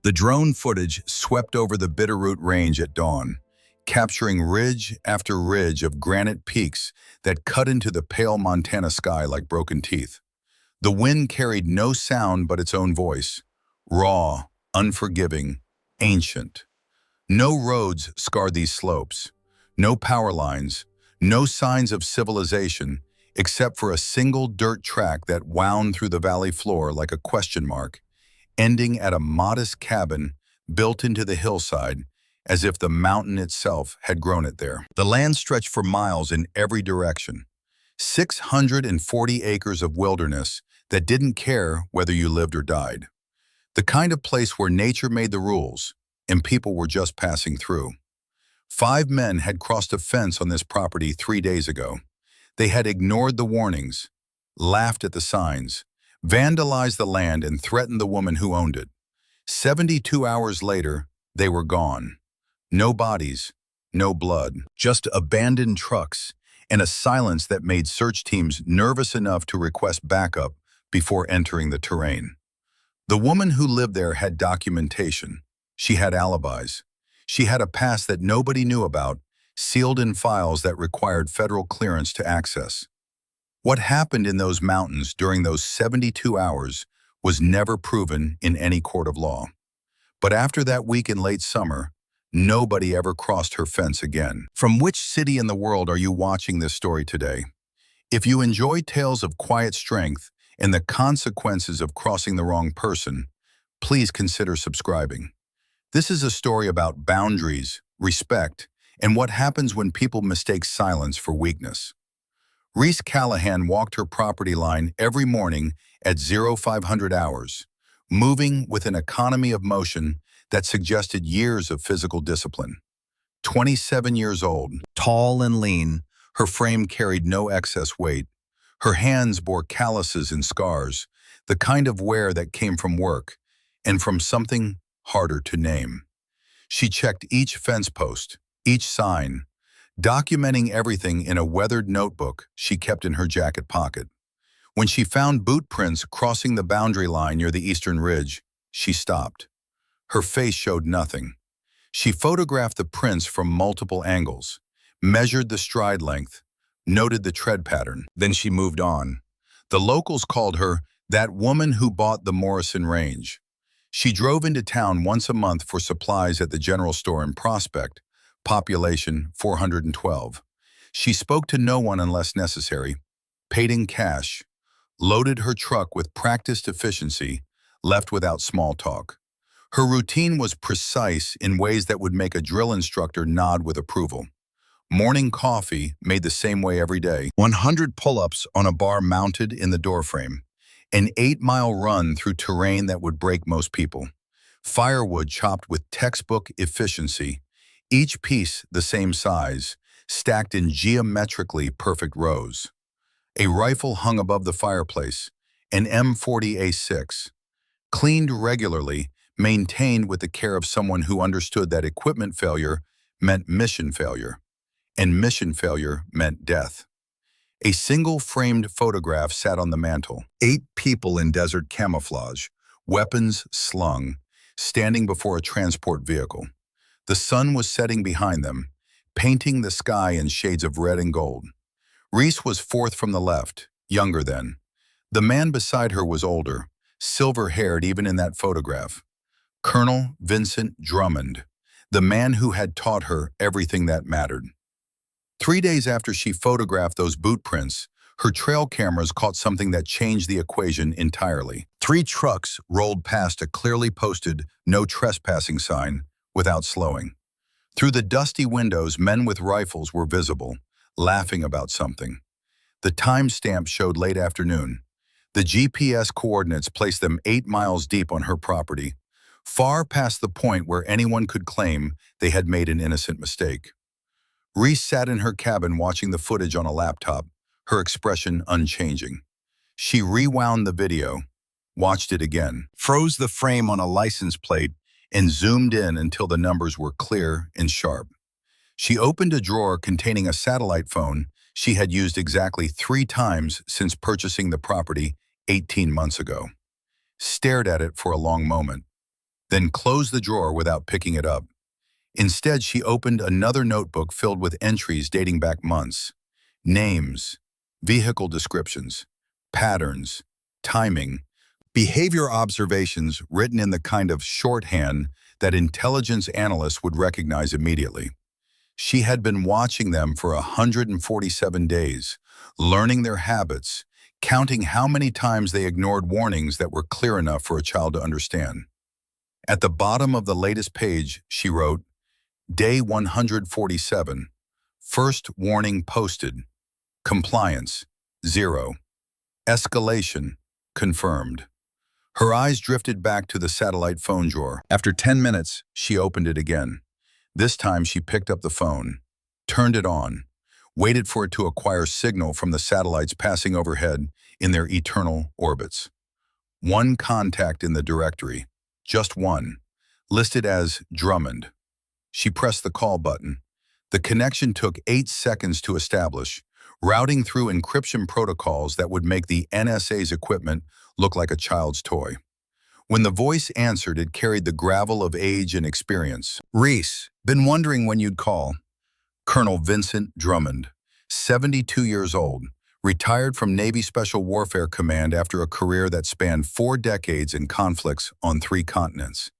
The drone footage swept over the Bitterroot Range at dawn, capturing ridge after ridge of granite peaks that cut into the pale Montana sky like broken teeth. The wind carried no sound but its own voice, raw, unforgiving, ancient. No roads scarred these slopes, no power lines, no signs of civilization, except for a single dirt track that wound through the valley floor like a question mark, ending at a modest cabin built into the hillside as if the mountain itself had grown it there. The land stretched for miles in every direction, 640 acres of wilderness that didn't care whether you lived or died. The kind of place where nature made the rules and people were just passing through. 5 men had crossed a fence on this property 3 days ago. They had ignored the warnings, laughed at the signs, vandalized the land, and threatened the woman who owned it. 72 hours later, they were gone. No bodies, no blood, just abandoned trucks and a silence that made search teams nervous enough to request backup before entering the terrain. The woman who lived there had documentation. She had alibis. She had a past that nobody knew about, sealed in files that required federal clearance to access. What happened in those mountains during those 72 hours was never proven in any court of law. But after that week in late summer, nobody ever crossed her fence again. From which city in the world are you watching this story today? If you enjoy tales of quiet strength and the consequences of crossing the wrong person, please consider subscribing. This is a story about boundaries, respect, and what happens when people mistake silence for weakness. Reese Callahan walked her property line every morning at 0500 hours, moving with an economy of motion that suggested years of physical discipline. 27 years old, tall and lean, her frame carried no excess weight. Her hands bore calluses and scars, the kind of wear that came from work and from something harder to name. She checked each fence post, each sign, documenting everything in a weathered notebook she kept in her jacket pocket. When she found boot prints crossing the boundary line near the eastern ridge, she stopped. Her face showed nothing. She photographed the prints from multiple angles, measured the stride length, noted the tread pattern. Then she moved on. The locals called her that woman who bought the Morrison range. She drove into town once a month for supplies at the general store in Prospect, population 412. She spoke to no one unless necessary, paid in cash, loaded her truck with practiced efficiency, left without small talk. Her routine was precise in ways that would make a drill instructor nod with approval. Morning coffee made the same way every day. 100 pull-ups on a bar mounted in the doorframe. An 8-mile run through terrain that would break most people. Firewood chopped with textbook efficiency, each piece the same size, stacked in geometrically perfect rows. A rifle hung above the fireplace, an M40A6, cleaned regularly, maintained with the care of someone who understood that equipment failure meant mission failure, and mission failure meant death. A single framed photograph sat on the mantel. 8 people in desert camouflage, weapons slung, standing before a transport vehicle. The sun was setting behind them, painting the sky in shades of red and gold. Reese was 4th from the left, younger then. The man beside her was older, silver-haired even in that photograph. Colonel Vincent Drummond, the man who had taught her everything that mattered. 3 days after she photographed those boot prints, her trail cameras caught something that changed the equation entirely. 3 trucks rolled past a clearly posted "No Trespassing" sign without slowing. Through the dusty windows, men with rifles were visible, laughing about something. The timestamp showed late afternoon. The GPS coordinates placed them 8 miles deep on her property, far past the point where anyone could claim they had made an innocent mistake. Reese sat in her cabin watching the footage on a laptop, her expression unchanging. She rewound the video, watched it again, froze the frame on a license plate, and zoomed in until the numbers were clear and sharp. She opened a drawer containing a satellite phone she had used exactly 3 times since purchasing the property 18 months ago. Stared at it for a long moment. then closed the drawer without picking it up. Instead, she opened another notebook filled with entries dating back months. Names, vehicle descriptions, patterns, timing, behavior observations written in the kind of shorthand that intelligence analysts would recognize immediately. She had been watching them for 147 days, learning their habits, counting how many times they ignored warnings that were clear enough for a child to understand. At the bottom of the latest page, she wrote, Day 147, first warning posted, compliance, 0, escalation, confirmed. Her eyes drifted back to the satellite phone drawer. After 10 minutes, she opened it again. This time she picked up the phone, turned it on, waited for it to acquire signal from the satellites passing overhead in their eternal orbits. One contact in the directory, just one, listed as Drummond. She pressed the call button. The connection took 8 seconds to establish, routing through encryption protocols that would make the NSA's equipment look like a child's toy. When the voice answered, it carried the gravel of age and experience. Reese, been wondering when you'd call. Colonel Vincent Drummond, 72 years old, retired from Navy Special Warfare Command after a career that spanned 4 decades in conflicts on 3 continents.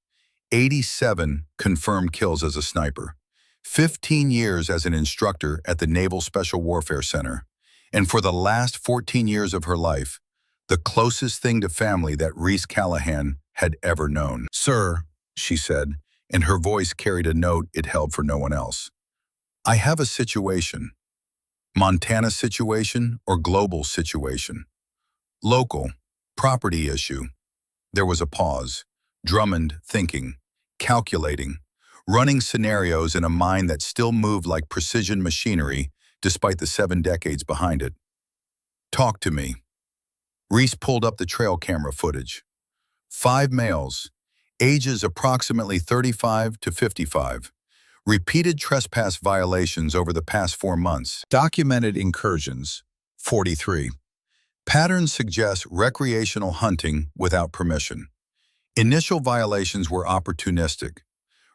87 confirmed kills as a sniper, 15 years as an instructor at the Naval Special Warfare Center, and for the last 14 years of her life, the closest thing to family that Reese Callahan had ever known. Sir, she said, and her voice carried a note it held for no one else. I have a situation. Montana situation or global situation? Local, property issue. There was a pause. Drummond thinking, calculating, running scenarios in a mind that still moved like precision machinery despite the 7 decades behind it. Talk to me. Reese pulled up the trail camera footage. 5 males, ages approximately 35 to 55. Repeated trespass violations over the past 4 months. Documented incursions, 43. Patterns suggest recreational hunting without permission. Initial violations were opportunistic.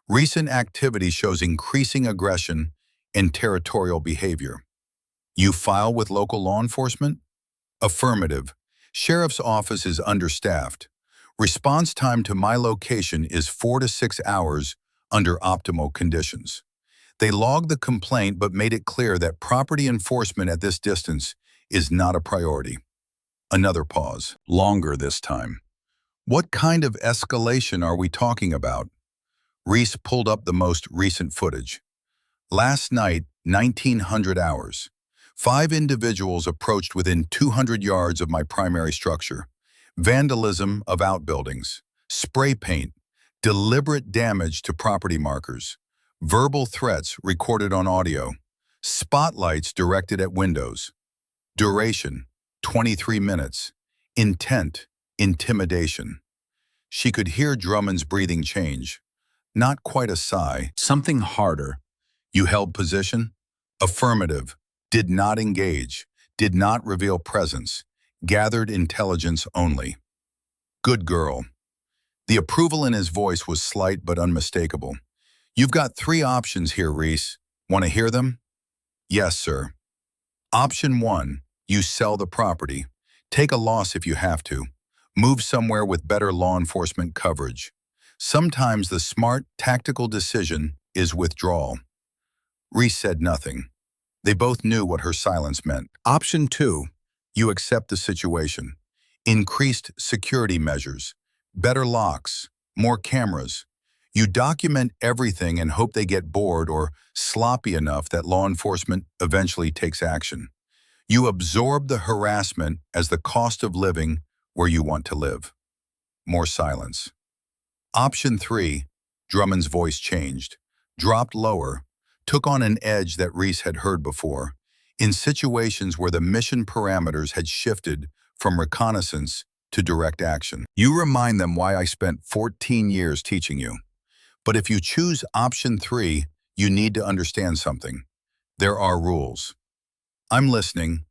Recent activity shows increasing aggression and territorial behavior. You file with local law enforcement? Affirmative. Sheriff's office is understaffed. Response time to my location is 4 to 6 hours under optimal conditions. They logged the complaint but made it clear that property enforcement at this distance is not a priority. Another pause, longer this time. What kind of escalation are we talking about? Reese pulled up the most recent footage. Last night, 1900 hours. 5 individuals approached within 200 yards of my primary structure. Vandalism of outbuildings, spray paint, deliberate damage to property markers, verbal threats recorded on audio, spotlights directed at windows. Duration, 23 minutes. Intent, intimidation. She could hear Drummond's breathing change. Not quite a sigh, something harder. You held position? Affirmative. Did not engage, did not reveal presence, gathered intelligence only. Good girl. The approval in his voice was slight but unmistakable. You've got 3 options here, Reese. Want to hear them? Yes, sir. Option 1, you sell the property. Take a loss if you have to. Move somewhere with better law enforcement coverage. Sometimes the smart, tactical decision is withdrawal. Reese said nothing. They both knew what her silence meant. Option 2, you accept the situation. Increased security measures, better locks, more cameras. You document everything and hope they get bored or sloppy enough that law enforcement eventually takes action. You absorb the harassment as the cost of living where you want to live. More silence. Option 3, Drummond's voice changed, dropped lower, took on an edge that Reese had heard before, in situations where the mission parameters had shifted from reconnaissance to direct action. You remind them why I spent 14 years teaching you. But if you choose option 3, you need to understand something. There are rules. I'm listening.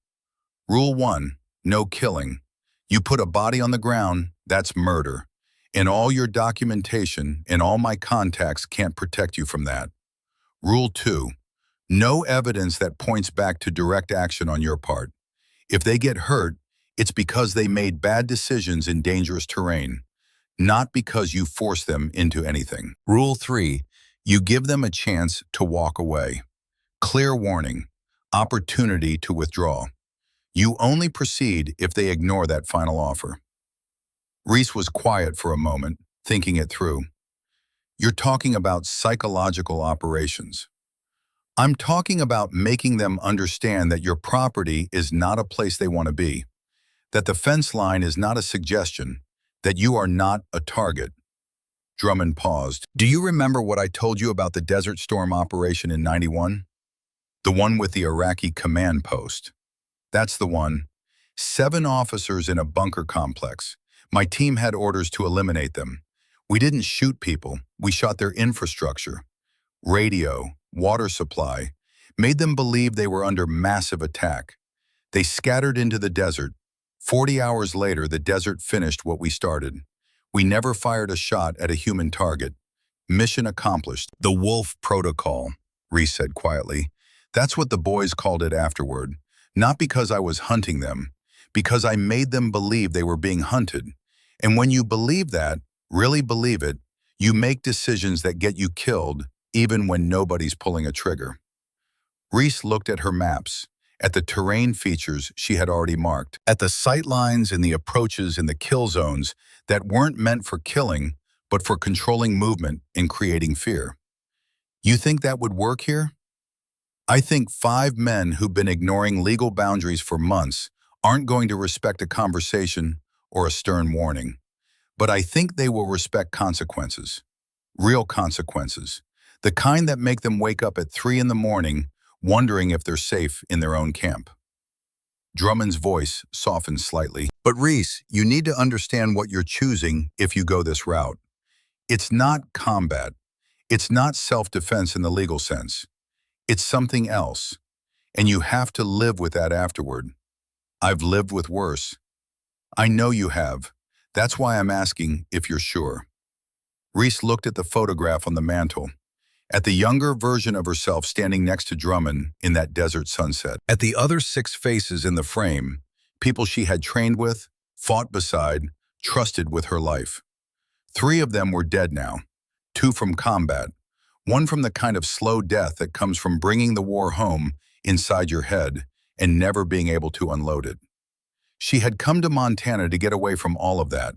Rule 1, no killing. You put a body on the ground, that's murder. And all your documentation and all my contacts can't protect you from that. Rule 2. No evidence that points back to direct action on your part. If they get hurt, it's because they made bad decisions in dangerous terrain, not because you forced them into anything. Rule 3. You give them a chance to walk away. Clear warning. Opportunity to withdraw. You only proceed if they ignore that final offer. Reese was quiet for a moment, thinking it through. You're talking about psychological operations. I'm talking about making them understand that your property is not a place they want to be, that the fence line is not a suggestion, that you are not a target. Drummond paused. Do you remember what I told you about the Desert Storm operation in '91? The one with the Iraqi command post. That's the one. 7 officers in a bunker complex. My team had orders to eliminate them. We didn't shoot people, we shot their infrastructure. Radio, water supply, made them believe they were under massive attack. They scattered into the desert. 40 hours later, the desert finished what we started. We never fired a shot at a human target. Mission accomplished. The Wolf Protocol, Reese said quietly. That's what the boys called it afterward. Not because I was hunting them, because I made them believe they were being hunted. And when you believe that, really believe it, you make decisions that get you killed, even when nobody's pulling a trigger. Reese looked at her maps, at the terrain features she had already marked, at the sight lines and the approaches and the kill zones that weren't meant for killing, but for controlling movement and creating fear. You think that would work here? I think 5 men who've been ignoring legal boundaries for months aren't going to respect a conversation or a stern warning. But I think they will respect consequences. Real consequences. The kind that make them wake up at 3 in the morning, wondering if they're safe in their own camp. Drummond's voice softened slightly. But Reese, you need to understand what you're choosing if you go this route. It's not combat. It's not self-defense in the legal sense. It's something else. And you have to live with that afterward. I've lived with worse. I know you have. That's why I'm asking if you're sure. Reese looked at the photograph on the mantel, at the younger version of herself standing next to Drummond in that desert sunset, at the other 6 faces in the frame, people she had trained with, fought beside, trusted with her life. 3 of them were dead now, 2 from combat, 1 from the kind of slow death that comes from bringing the war home inside your head and never being able to unload it. She had come to Montana to get away from all of that,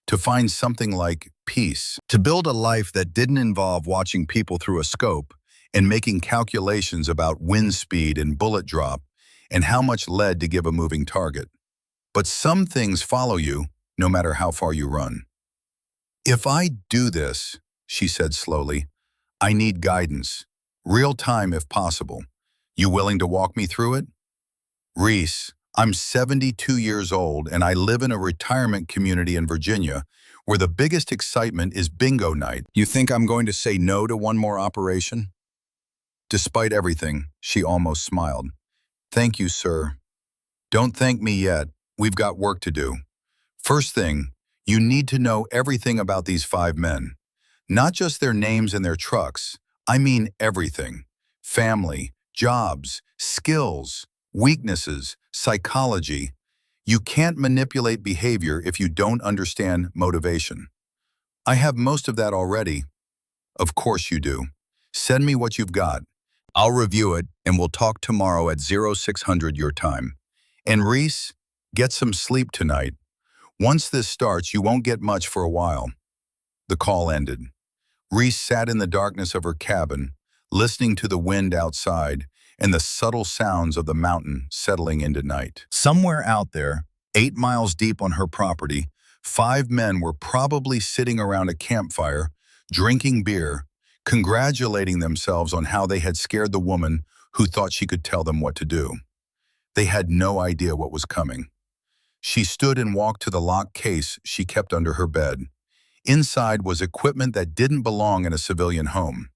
to find something like peace, to build a life that didn't involve watching people through a scope and making calculations about wind speed and bullet drop and how much lead to give a moving target. But some things follow you, no matter how far you run. If I do this, she said slowly, I need guidance, real time if possible. You willing to walk me through it? Reese, I'm 72 years old and I live in a retirement community in Virginia where the biggest excitement is bingo night. You think I'm going to say no to one more operation? Despite everything, she almost smiled. Thank you, sir. Don't thank me yet. We've got work to do. First thing, you need to know everything about these 5 men. Not just their names and their trucks. I mean everything. Family, jobs, skills, weaknesses, psychology. You can't manipulate behavior if you don't understand motivation. I have most of that already. Of course you do. Send me what you've got. I'll review it and we'll talk tomorrow at 0600 your time. And Reese, get some sleep tonight. Once this starts, you won't get much for a while. The call ended. Reese sat in the darkness of her cabin, listening to the wind outside and the subtle sounds of the mountain settling into night. Somewhere out there, 8 miles deep on her property, 5 men were probably sitting around a campfire, drinking beer, congratulating themselves on how they had scared the woman who thought she could tell them what to do. They had no idea what was coming. She stood and walked to the locked case she kept under her bed. Inside was equipment that didn't belong in a civilian home.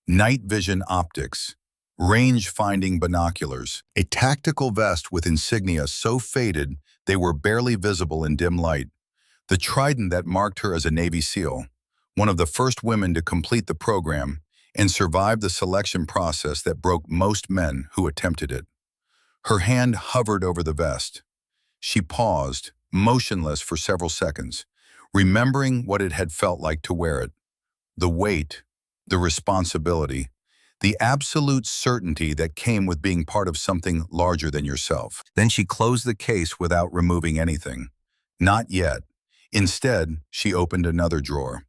Night vision optics, range-finding binoculars, a tactical vest with insignia so faded they were barely visible in dim light. the trident that marked her as a Navy SEAL, one of the first women to complete the program and survive the selection process that broke most men who attempted it. Her hand hovered over the vest. She paused, motionless for several seconds, remembering what it had felt like to wear it. The weight, the responsibility, the absolute certainty that came with being part of something larger than yourself. Then she closed the case without removing anything. Not yet. Instead, she opened another drawer.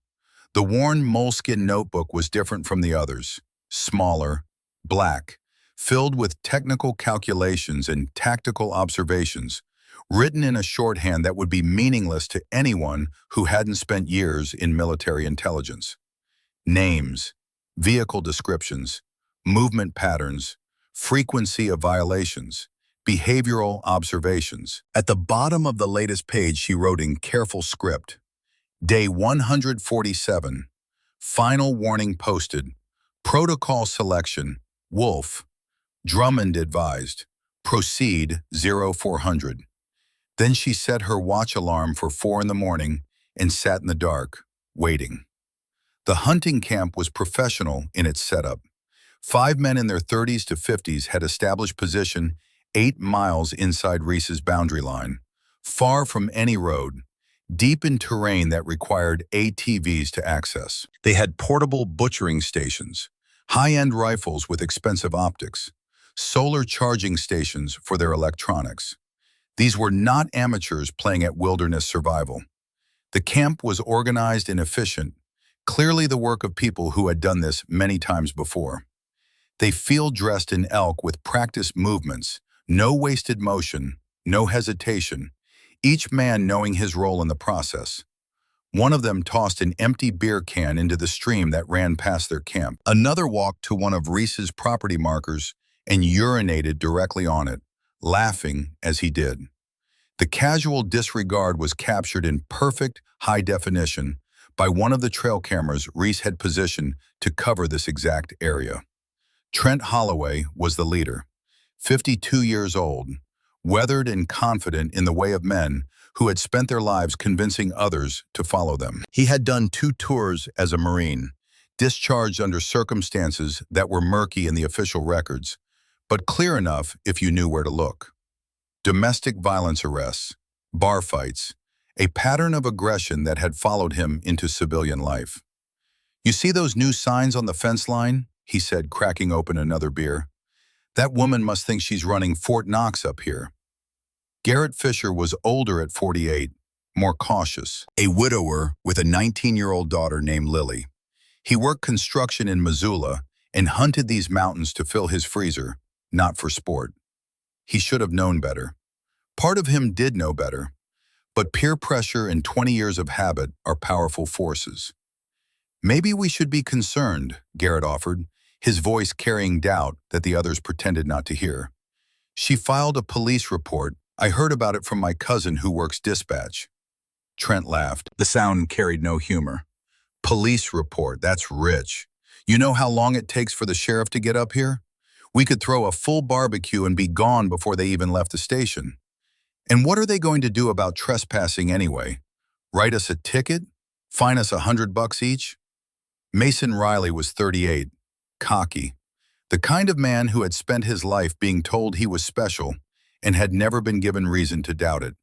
The worn moleskin notebook was different from the others. Smaller, black, filled with technical calculations and tactical observations, written in a shorthand that would be meaningless to anyone who hadn't spent years in military intelligence. Names, vehicle descriptions, movement patterns, frequency of violations, behavioral observations. At the bottom of the latest page, she wrote in careful script, Day 147, final warning posted, protocol selection, Wolf, Drummond advised, proceed 0400. Then she set her watch alarm for 4 in the morning and sat in the dark, waiting. The hunting camp was professional in its setup. 5 men in their 30s to 50s had established position 8 miles inside Reese's boundary line, far from any road, deep in terrain that required ATVs to access. They had portable butchering stations, high-end rifles with expensive optics, solar charging stations for their electronics. These were not amateurs playing at wilderness survival. The camp was organized and efficient, clearly the work of people who had done this many times before. They field-dressed in elk with practiced movements, no wasted motion, no hesitation, each man knowing his role in the process. One of them tossed an empty beer can into the stream that ran past their camp. Another walked to one of Reese's property markers and urinated directly on it, laughing as he did. The casual disregard was captured in perfect high definition by one of the trail cameras Reese had positioned to cover this exact area. Trent Holloway was the leader, 52 years old, weathered and confident in the way of men who had spent their lives convincing others to follow them. He had done 2 tours as a Marine, discharged under circumstances that were murky in the official records, but clear enough if you knew where to look. Domestic violence arrests, bar fights, a pattern of aggression that had followed him into civilian life. "You see those new signs on the fence line?" he said, cracking open another beer. "That woman must think she's running Fort Knox up here." Garrett Fisher was older at 48, more cautious, a widower with a 19-year-old daughter named Lily. He worked construction in Missoula and hunted these mountains to fill his freezer, not for sport. He should have known better. Part of him did know better, but peer pressure and 20 years of habit are powerful forces. "Maybe we should be concerned," Garrett offered, his voice carrying doubt that the others pretended not to hear. "She filed a police report. I heard about it from my cousin who works dispatch." Trent laughed. The sound carried no humor. "Police report, that's rich. You know how long it takes for the sheriff to get up here? We could throw a full barbecue and be gone before they even left the station. And what are they going to do about trespassing anyway? Write us a ticket? Fine us $100 each?" Mason Riley was 38, cocky, the kind of man who had spent his life being told he was special and had never been given reason to doubt it.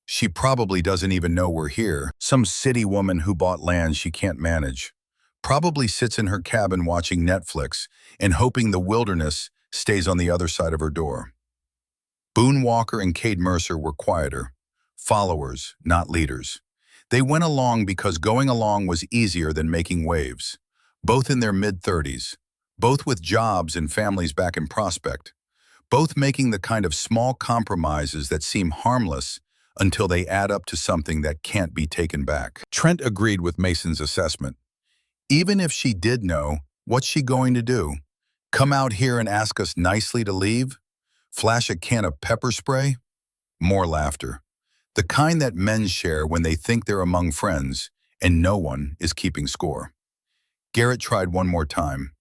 "She probably doesn't even know we're here. Some city woman who bought land she can't manage. Probably sits in her cabin watching Netflix and hoping the wilderness stays on the other side of her door." Boone Walker and Cade Mercer were quieter, followers, not leaders. They went along because going along was easier than making waves. Both in their mid-30s, both with jobs and families back in Prospect, both making the kind of small compromises that seem harmless until they add up to something that can't be taken back. Trent agreed with Mason's assessment. Even if she did know, what's she going to do? Come out here and ask us nicely to leave? Flash a can of pepper spray? More laughter. The kind that men share when they think they're among friends and no one is keeping score. Garrett tried one more time.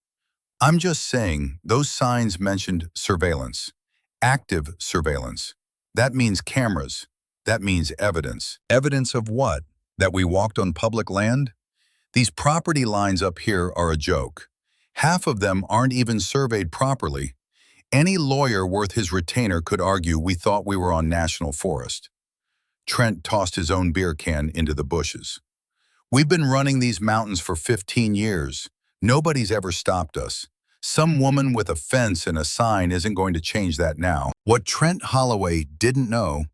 "I'm just saying, those signs mentioned surveillance. Active surveillance. That means cameras. That means evidence." "Evidence of what?" That we walked on public land? These property lines up here are a joke. Half of them aren't even surveyed properly. Any lawyer worth his retainer could argue we thought we were on national forest. Trent tossed his own beer can into the bushes. We've been running these mountains for 15 years. Nobody's ever stopped us. Some woman with a fence and a sign isn't going to change that now. What Trent Holloway didn't know,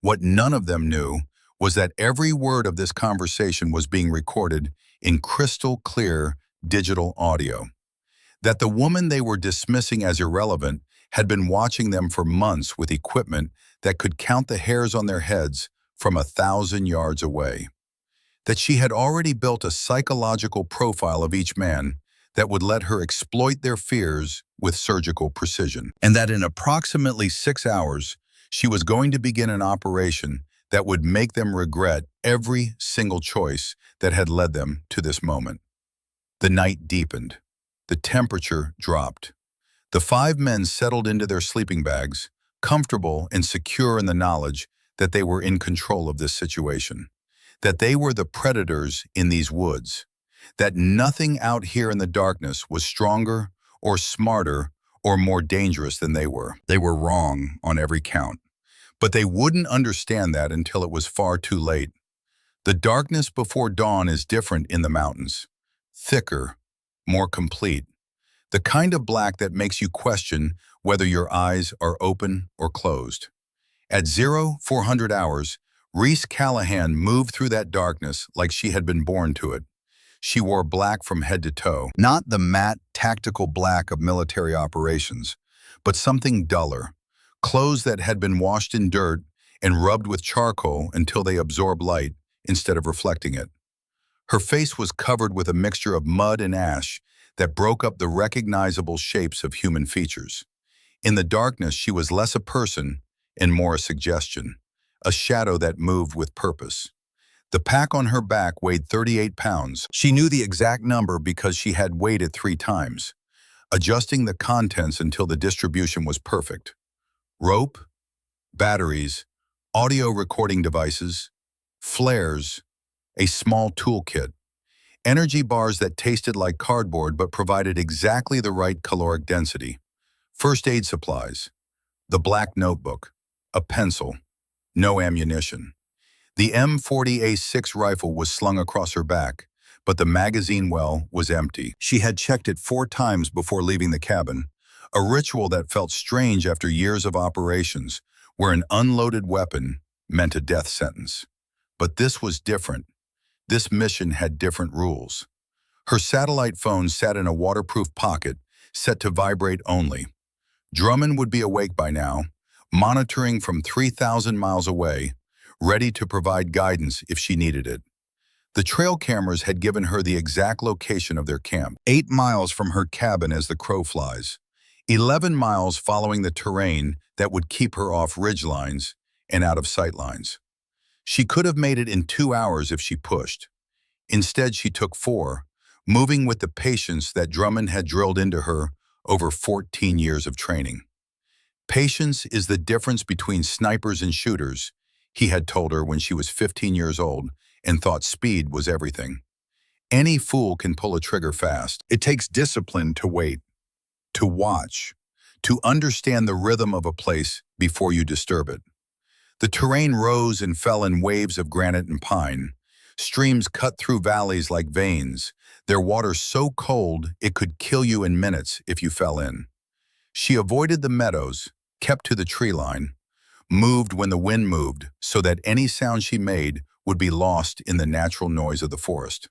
what none of them knew, was that every word of this conversation was being recorded in crystal clear digital audio. That the woman they were dismissing as irrelevant had been watching them for months with equipment that could count the hairs on their heads from 1,000 yards away. That she had already built a psychological profile of each man that would let her exploit their fears with surgical precision. And that in approximately 6 hours, she was going to begin an operation that would make them regret every single choice that had led them to this moment. The night deepened. The temperature dropped. The 5 men settled into their sleeping bags, comfortable and secure in the knowledge that they were in control of this situation, that they were the predators in these woods, that nothing out here in the darkness was stronger or smarter or more dangerous than they were. They were wrong on every count, but they wouldn't understand that until it was far too late. The darkness before dawn is different in the mountains, thicker, more complete, the kind of black that makes you question whether your eyes are open or closed. At 0400 hours, Reese Callahan moved through that darkness like she had been born to it. She wore black from head to toe, not the matte, tactical black of military operations, but something duller, clothes that had been washed in dirt and rubbed with charcoal until they absorbed light instead of reflecting it. Her face was covered with a mixture of mud and ash that broke up the recognizable shapes of human features. In the darkness, she was less a person and more a suggestion, a shadow that moved with purpose. The pack on her back weighed 38 pounds. She knew the exact number because she had weighed it 3 times, adjusting the contents until the distribution was perfect. Rope, batteries, audio recording devices, flares, a small toolkit, energy bars that tasted like cardboard but provided exactly the right caloric density, first aid supplies, the black notebook, a pencil, no ammunition. The M40A6 rifle was slung across her back, but the magazine well was empty. She had checked it 4 times before leaving the cabin, a ritual that felt strange after years of operations, where an unloaded weapon meant a death sentence. But this was different. This mission had different rules. Her satellite phone sat in a waterproof pocket, set to vibrate only. Drummond would be awake by now, monitoring from 3,000 miles away, ready to provide guidance if she needed it. The trail cameras had given her the exact location of their camp, 8 miles from her cabin as the crow flies, 11 miles following the terrain that would keep her off ridgelines and out of sight lines. She could have made it in 2 hours if she pushed. Instead, she took 4, moving with the patience that Drummond had drilled into her over 14 years of training. Patience is the difference between snipers and shooters, he had told her when she was 15 years old and thought speed was everything. Any fool can pull a trigger fast. It takes discipline to wait, to watch, to understand the rhythm of a place before you disturb it. The terrain rose and fell in waves of granite and pine. Streams cut through valleys like veins, their water so cold it could kill you in minutes if you fell in. She avoided the meadows, kept to the tree line, moved when the wind moved so that any sound she made would be lost in the natural noise of the forest.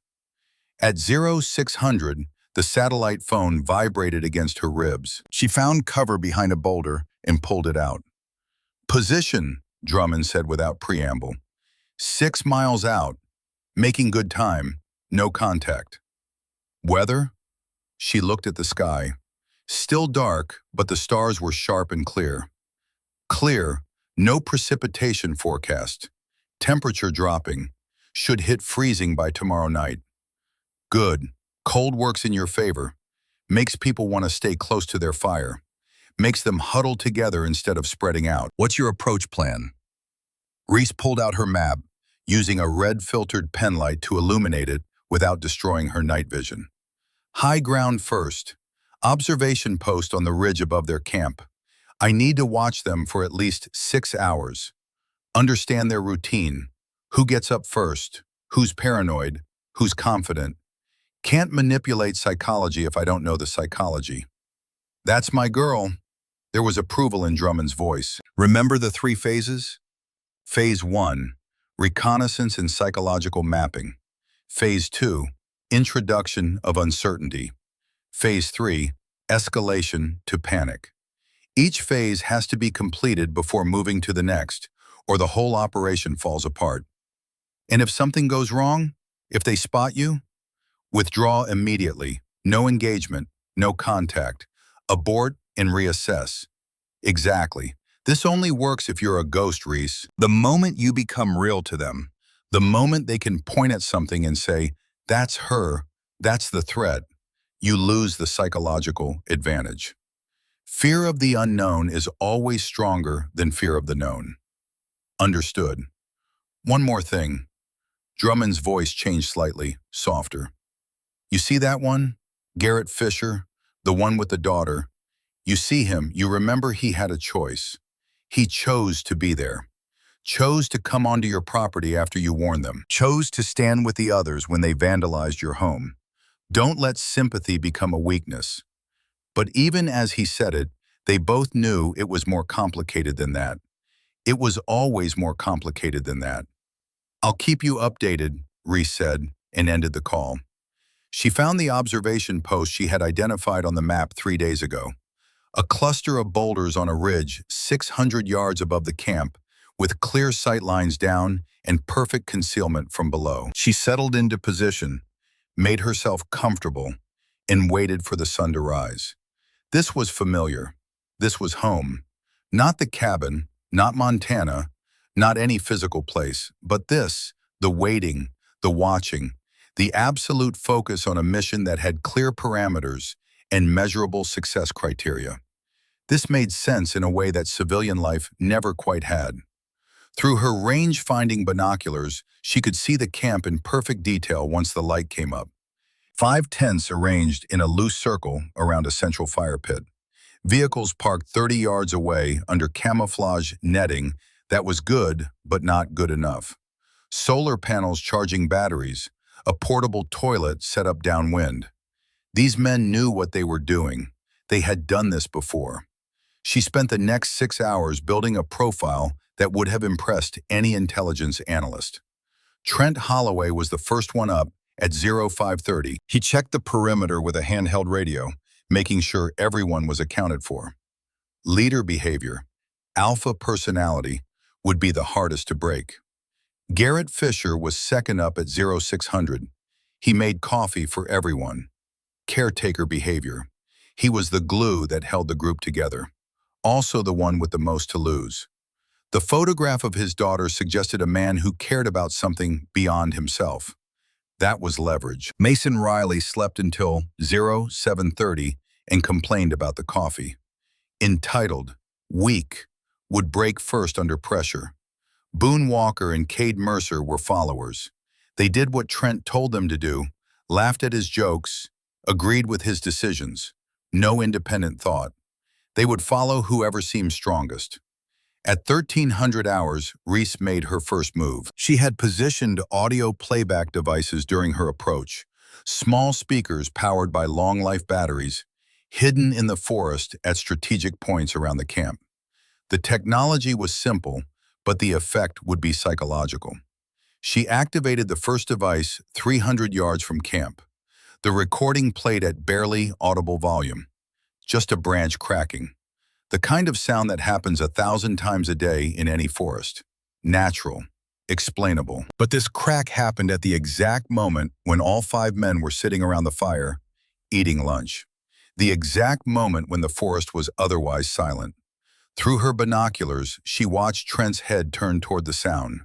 At 0600, the satellite phone vibrated against her ribs. She found cover behind a boulder and pulled it out. "Position," Drummond said without preamble. 6 miles out, making good time, no contact. Weather? She looked at the sky. Still dark, but the stars were sharp and clear. Clear, no precipitation forecast. Temperature dropping. Should hit freezing by tomorrow night. Good. Cold works in your favor. Makes people want to stay close to their fire. Makes them huddle together instead of spreading out. What's your approach plan? Reese pulled out her map. using a red-filtered penlight to illuminate it without destroying her night vision. High ground first. Observation post on the ridge above their camp. I need to watch them for at least 6 hours. Understand their routine. Who gets up first? Who's paranoid? Who's confident? Can't manipulate psychology if I don't know the psychology. That's my girl. There was approval in Drummond's voice. Remember the 3 phases? Phase 1, reconnaissance and psychological mapping. Phase 2, introduction of uncertainty. Phase 3, escalation to panic. Each phase has to be completed before moving to the next, or the whole operation falls apart. And if something goes wrong, if they spot you, withdraw immediately. No engagement, no contact. Abort and reassess. Exactly. This only works if you're a ghost, Reese. The moment you become real to them, the moment they can point at something and say, that's her, that's the threat, you lose the psychological advantage. Fear of the unknown is always stronger than fear of the known. Understood. One more thing. Drummond's voice changed slightly, softer. You see that one? Garrett Fisher, the one with the daughter. You see him, you remember he had a choice. He chose to be there. Chose to come onto your property after you warned them. Chose to stand with the others when they vandalized your home. Don't let sympathy become a weakness. But even as he said it, they both knew it was more complicated than that. It was always more complicated than that. I'll keep you updated, Reese said, and ended the call. She found the observation post she had identified on the map 3 days ago. A cluster of boulders on a ridge 600 yards above the camp, with clear sight lines down and perfect concealment from below. She settled into position, made herself comfortable, and waited for the sun to rise. This was familiar. This was home. Not the cabin, not Montana, not any physical place, but this, the waiting, the watching, the absolute focus on a mission that had clear parameters and measurable success criteria. This made sense in a way that civilian life never quite had. Through her range-finding binoculars, she could see the camp in perfect detail once the light came up. 5 tents arranged in a loose circle around a central fire pit. Vehicles parked 30 yards away under camouflage netting that was good but not good enough. Solar panels charging batteries, a portable toilet set up downwind. These men knew what they were doing. They had done this before. She spent the next 6 hours building a profile that would have impressed any intelligence analyst. Trent Holloway was the first one up at 0530. He checked the perimeter with a handheld radio, making sure everyone was accounted for. Leader behavior, alpha personality, would be the hardest to break. Garrett Fisher was second up at 0600. He made coffee for everyone. Caretaker behavior. He was the glue that held the group together. Also the one with the most to lose. The photograph of his daughter suggested a man who cared about something beyond himself. That was leverage. Mason Riley slept until 0730 and complained about the coffee. Entitled, weak, would break first under pressure. Boone Walker and Cade Mercer were followers. They did what Trent told them to do, laughed at his jokes, agreed with his decisions. No independent thought. They would follow whoever seemed strongest. At 1300 hours, Reese made her first move. She had positioned audio playback devices during her approach, small speakers powered by long-life batteries, hidden in the forest at strategic points around the camp. The technology was simple, but the effect would be psychological. She activated the first device 300 yards from camp. The recording played at barely audible volume, just a branch cracking. The kind of sound that happens 1,000 times a day in any forest. Natural, explainable. But this crack happened at the exact moment when all 5 men were sitting around the fire, eating lunch. The exact moment when the forest was otherwise silent. Through her binoculars, she watched Trent's head turn toward the sound.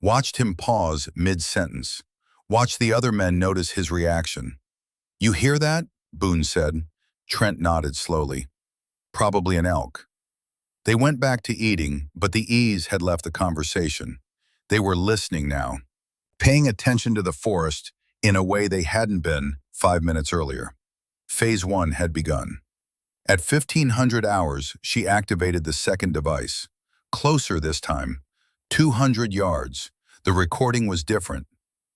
Watched him pause mid-sentence. Watched the other men notice his reaction. "You hear that?" Boone said. Trent nodded slowly. "Probably an elk." They went back to eating, but the ease had left the conversation. They were listening now, paying attention to the forest in a way they hadn't been 5 minutes earlier. Phase 1 had begun. At 1500 hours, she activated the second device. Closer this time, 200 yards. The recording was different.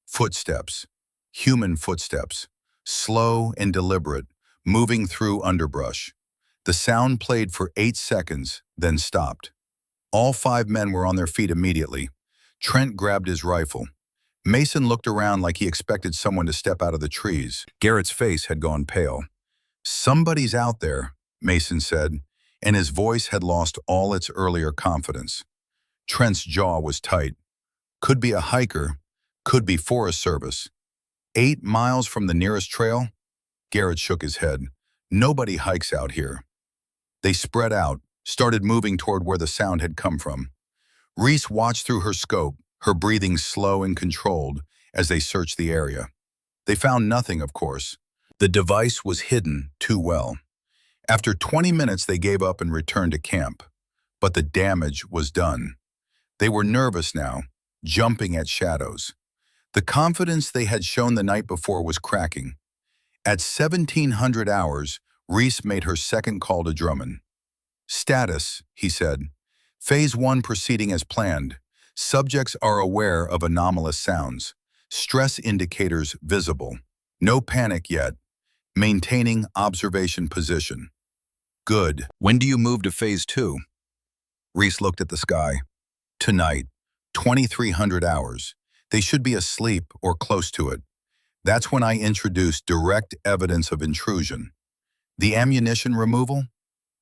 Footsteps, human footsteps, slow and deliberate, moving through underbrush. The sound played for 8 seconds, then stopped. All 5 men were on their feet immediately. Trent grabbed his rifle. Mason looked around like he expected someone to step out of the trees. Garrett's face had gone pale. "Somebody's out there," Mason said, and his voice had lost all its earlier confidence. Trent's jaw was tight. Could be a hiker, could be Forest Service. 8 miles from the nearest trail? Garrett shook his head. Nobody hikes out here. They spread out, started moving toward where the sound had come from. Reese watched through her scope, her breathing slow and controlled as they searched the area. They found nothing, of course. The device was hidden too well. After 20 minutes, they gave up and returned to camp. But the damage was done. They were nervous now, jumping at shadows. The confidence they had shown the night before was cracking. At 1700 hours, Reese made her second call to Drummond. "Status," he said. "Phase 1 proceeding as planned. Subjects are aware of anomalous sounds. Stress indicators visible. No panic yet. Maintaining observation position." "Good. When do you move to Phase 2? Reese looked at the sky. "Tonight, 2300 hours. They should be asleep or close to it. That's when I introduce direct evidence of intrusion." "The ammunition removal?"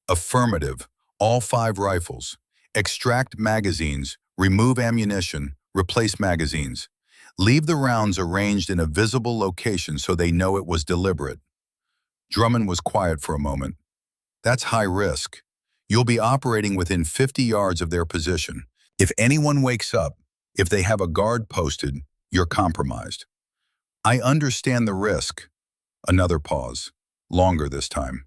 "Affirmative. All 5 rifles. Extract magazines, remove ammunition, replace magazines. Leave the rounds arranged in a visible location so they know it was deliberate." Drummond was quiet for a moment. "That's high risk. You'll be operating within 50 yards of their position. If anyone wakes up, if they have a guard posted, you're compromised." "I understand the risk." Another pause, longer this time.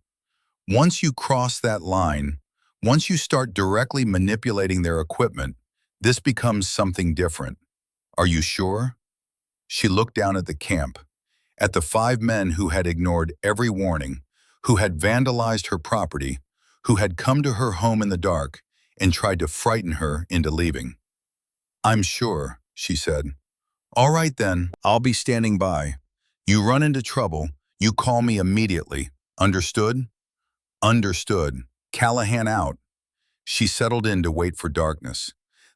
"Once you cross that line, once you start directly manipulating their equipment, this becomes something different. Are you sure?" She looked down at the camp, at the 5 men who had ignored every warning, who had vandalized her property, who had come to her home in the dark and tried to frighten her into leaving. "I'm sure," she said. "All right then, I'll be standing by. You run into trouble, you call me immediately. Understood?" "Understood. Callahan out." She settled in to wait for darkness.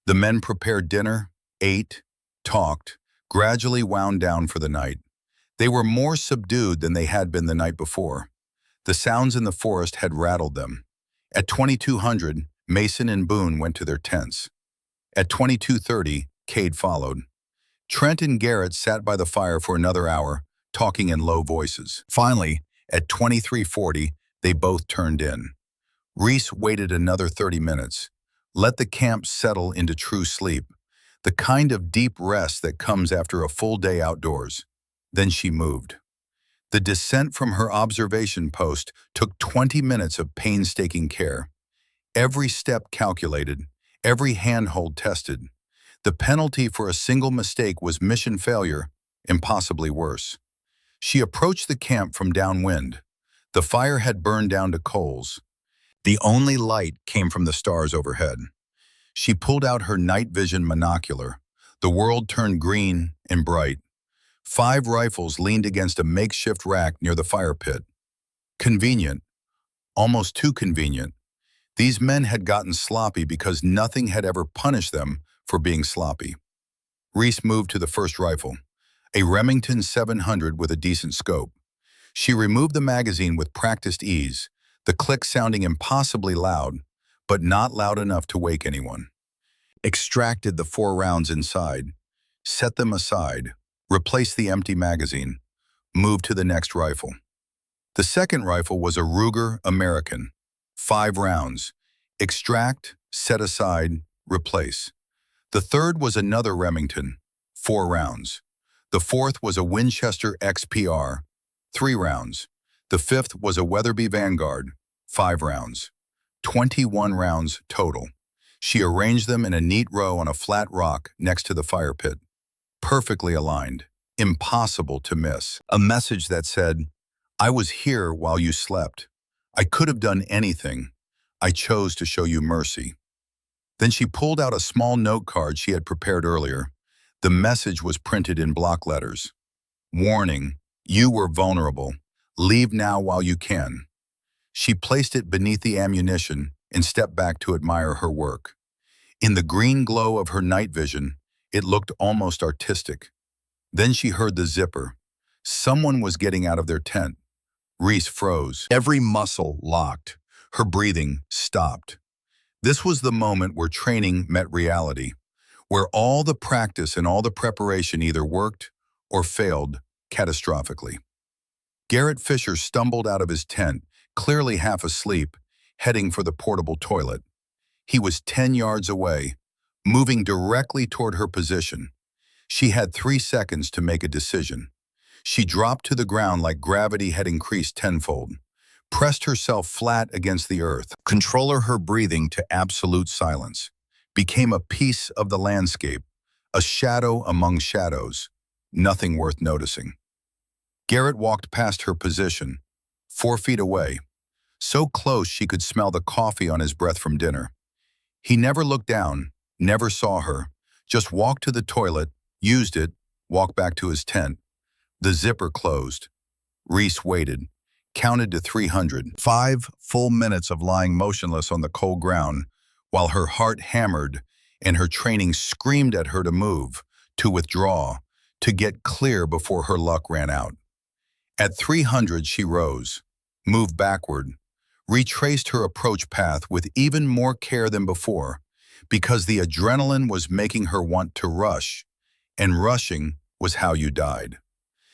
The men prepared dinner, ate, talked, gradually wound down for the night. They were more subdued than they had been the night before. The sounds in the forest had rattled them. At 2200, Mason and Boone went to their tents. At 2230, Cade followed. Trent and Garrett sat by the fire for another hour, talking in low voices. Finally, at 2340, they both turned in. Reese waited another 30 minutes. Let the camp settle into true sleep, the kind of deep rest that comes after a full day outdoors. Then she moved. The descent from her observation post took 20 minutes of painstaking care. Every step calculated, every handhold tested. The penalty for a single mistake was mission failure, and possibly worse. She approached the camp from downwind. The fire had burned down to coals. The only light came from the stars overhead. She pulled out her night vision monocular. The world turned green and bright. 5 rifles leaned against a makeshift rack near the fire pit. Convenient. Almost too convenient. These men had gotten sloppy because nothing had ever punished them for being sloppy. Reese moved to the first rifle, a Remington 700 with a decent scope. She removed the magazine with practiced ease, the click sounding impossibly loud, but not loud enough to wake anyone. Extracted the 4 rounds inside, set them aside, replaced the empty magazine, moved to the next rifle. The second rifle was a Ruger American, 5 rounds. Extract, set aside, replace. The third was another Remington, 4 rounds. The fourth was a Winchester XPR, 3 rounds. The fifth was a Weatherby Vanguard, 5 rounds. 21 rounds total. She arranged them in a neat row on a flat rock next to the fire pit, perfectly aligned, impossible to miss. A message that said, "I was here while you slept. I could have done anything. I chose to show you mercy." Then she pulled out a small note card she had prepared earlier. The message was printed in block letters. "Warning, you were vulnerable. Leave now while you can." She placed it beneath the ammunition and stepped back to admire her work. In the green glow of her night vision, it looked almost artistic. Then she heard the zipper. Someone was getting out of their tent. Reese froze. Every muscle locked. Her breathing stopped. This was the moment where training met reality, where all the practice and all the preparation either worked or failed catastrophically. Garrett Fisher stumbled out of his tent, clearly half asleep, heading for the portable toilet. He was 10 yards away, moving directly toward her position. She had 3 seconds to make a decision. She dropped to the ground like gravity had increased tenfold, pressed herself flat against the earth, controller her breathing to absolute silence, became a piece of the landscape, a shadow among shadows, nothing worth noticing. Garrett walked past her position, 4 feet away, so close she could smell the coffee on his breath from dinner. He never looked down, never saw her, just walked to the toilet, used it, walked back to his tent. The zipper closed. Reese waited, counted to 300. 5 full minutes of lying motionless on the cold ground, while her heart hammered and her training screamed at her to move, to withdraw, to get clear before her luck ran out. At 300, she rose, moved backward, retraced her approach path with even more care than before, because the adrenaline was making her want to rush, and rushing was how you died.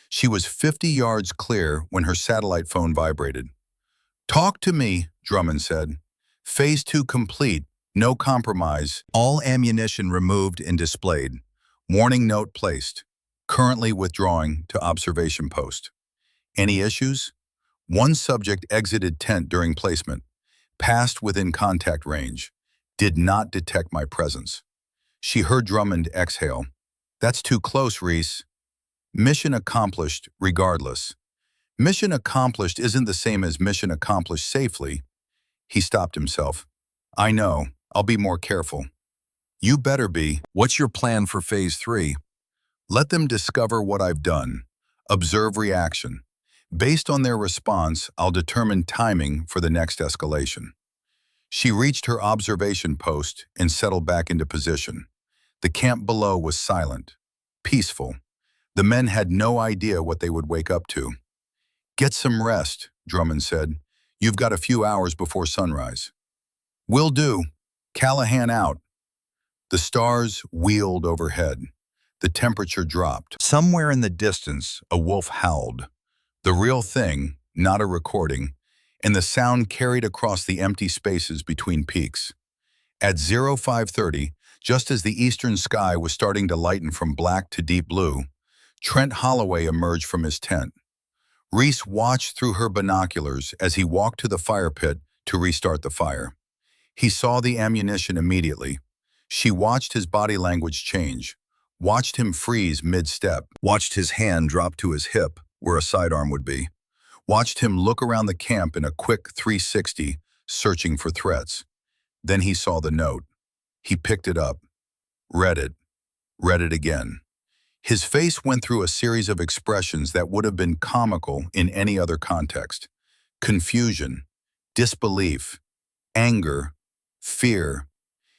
She was 50 yards clear when her satellite phone vibrated. "Talk to me," Drummond said. "Phase 2 complete, no compromise. All ammunition removed and displayed. Warning note placed. Currently withdrawing to observation post. Any issues?" One subject exited tent during placement, passed within contact range, did not detect my presence. She heard Drummond exhale. "That's too close, Reese." Mission accomplished regardless. Mission accomplished isn't the same as mission accomplished safely. He stopped himself. "I know. I'll be more careful." "You better be. What's your plan for phase 3? "Let them discover what I've done. Observe reaction. Based on their response, I'll determine timing for the next escalation." She reached her observation post and settled back into position. The camp below was silent, peaceful. The men had no idea what they would wake up to. "Get some rest," Drummond said. "You've got a few hours before sunrise." "Will do. Callahan out." The stars wheeled overhead. The temperature dropped. Somewhere in the distance, a wolf howled. The real thing, not a recording, and the sound carried across the empty spaces between peaks. At 0530, just as the eastern sky was starting to lighten from black to deep blue, Trent Holloway emerged from his tent. Reese watched through her binoculars as he walked to the fire pit to restart the fire. He saw the ammunition immediately. She watched his body language change, watched him freeze mid-step, watched his hand drop to his hip, where a sidearm would be, watched him look around the camp in a quick 360, searching for threats. Then he saw the note. He picked it up, read it again. His face went through a series of expressions that would have been comical in any other context. Confusion, disbelief, anger, fear.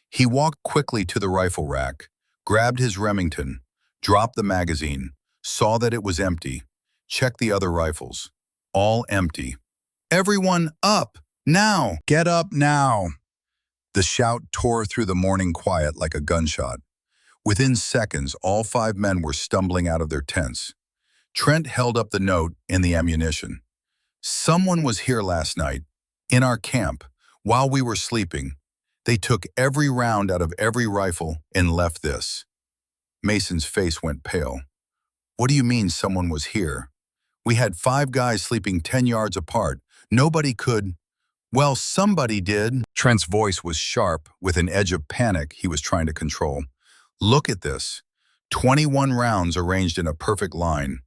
He walked quickly to the rifle rack, grabbed his Remington, dropped the magazine, saw that it was empty, checked the other rifles. All empty. "Everyone up, now! Get up now!" The shout tore through the morning quiet like a gunshot. Within seconds, all 5 men were stumbling out of their tents. Trent held up the note and the ammunition. "Someone was here last night, in our camp, while we were sleeping. They took every round out of every rifle and left this." Mason's face went pale. "What do you mean someone was here? We had 5 guys sleeping 10 yards apart. Nobody could..." Well, somebody did. Trent's voice was sharp, with an edge of panic he was trying to control. Look at this. 21 rounds arranged in a perfect line.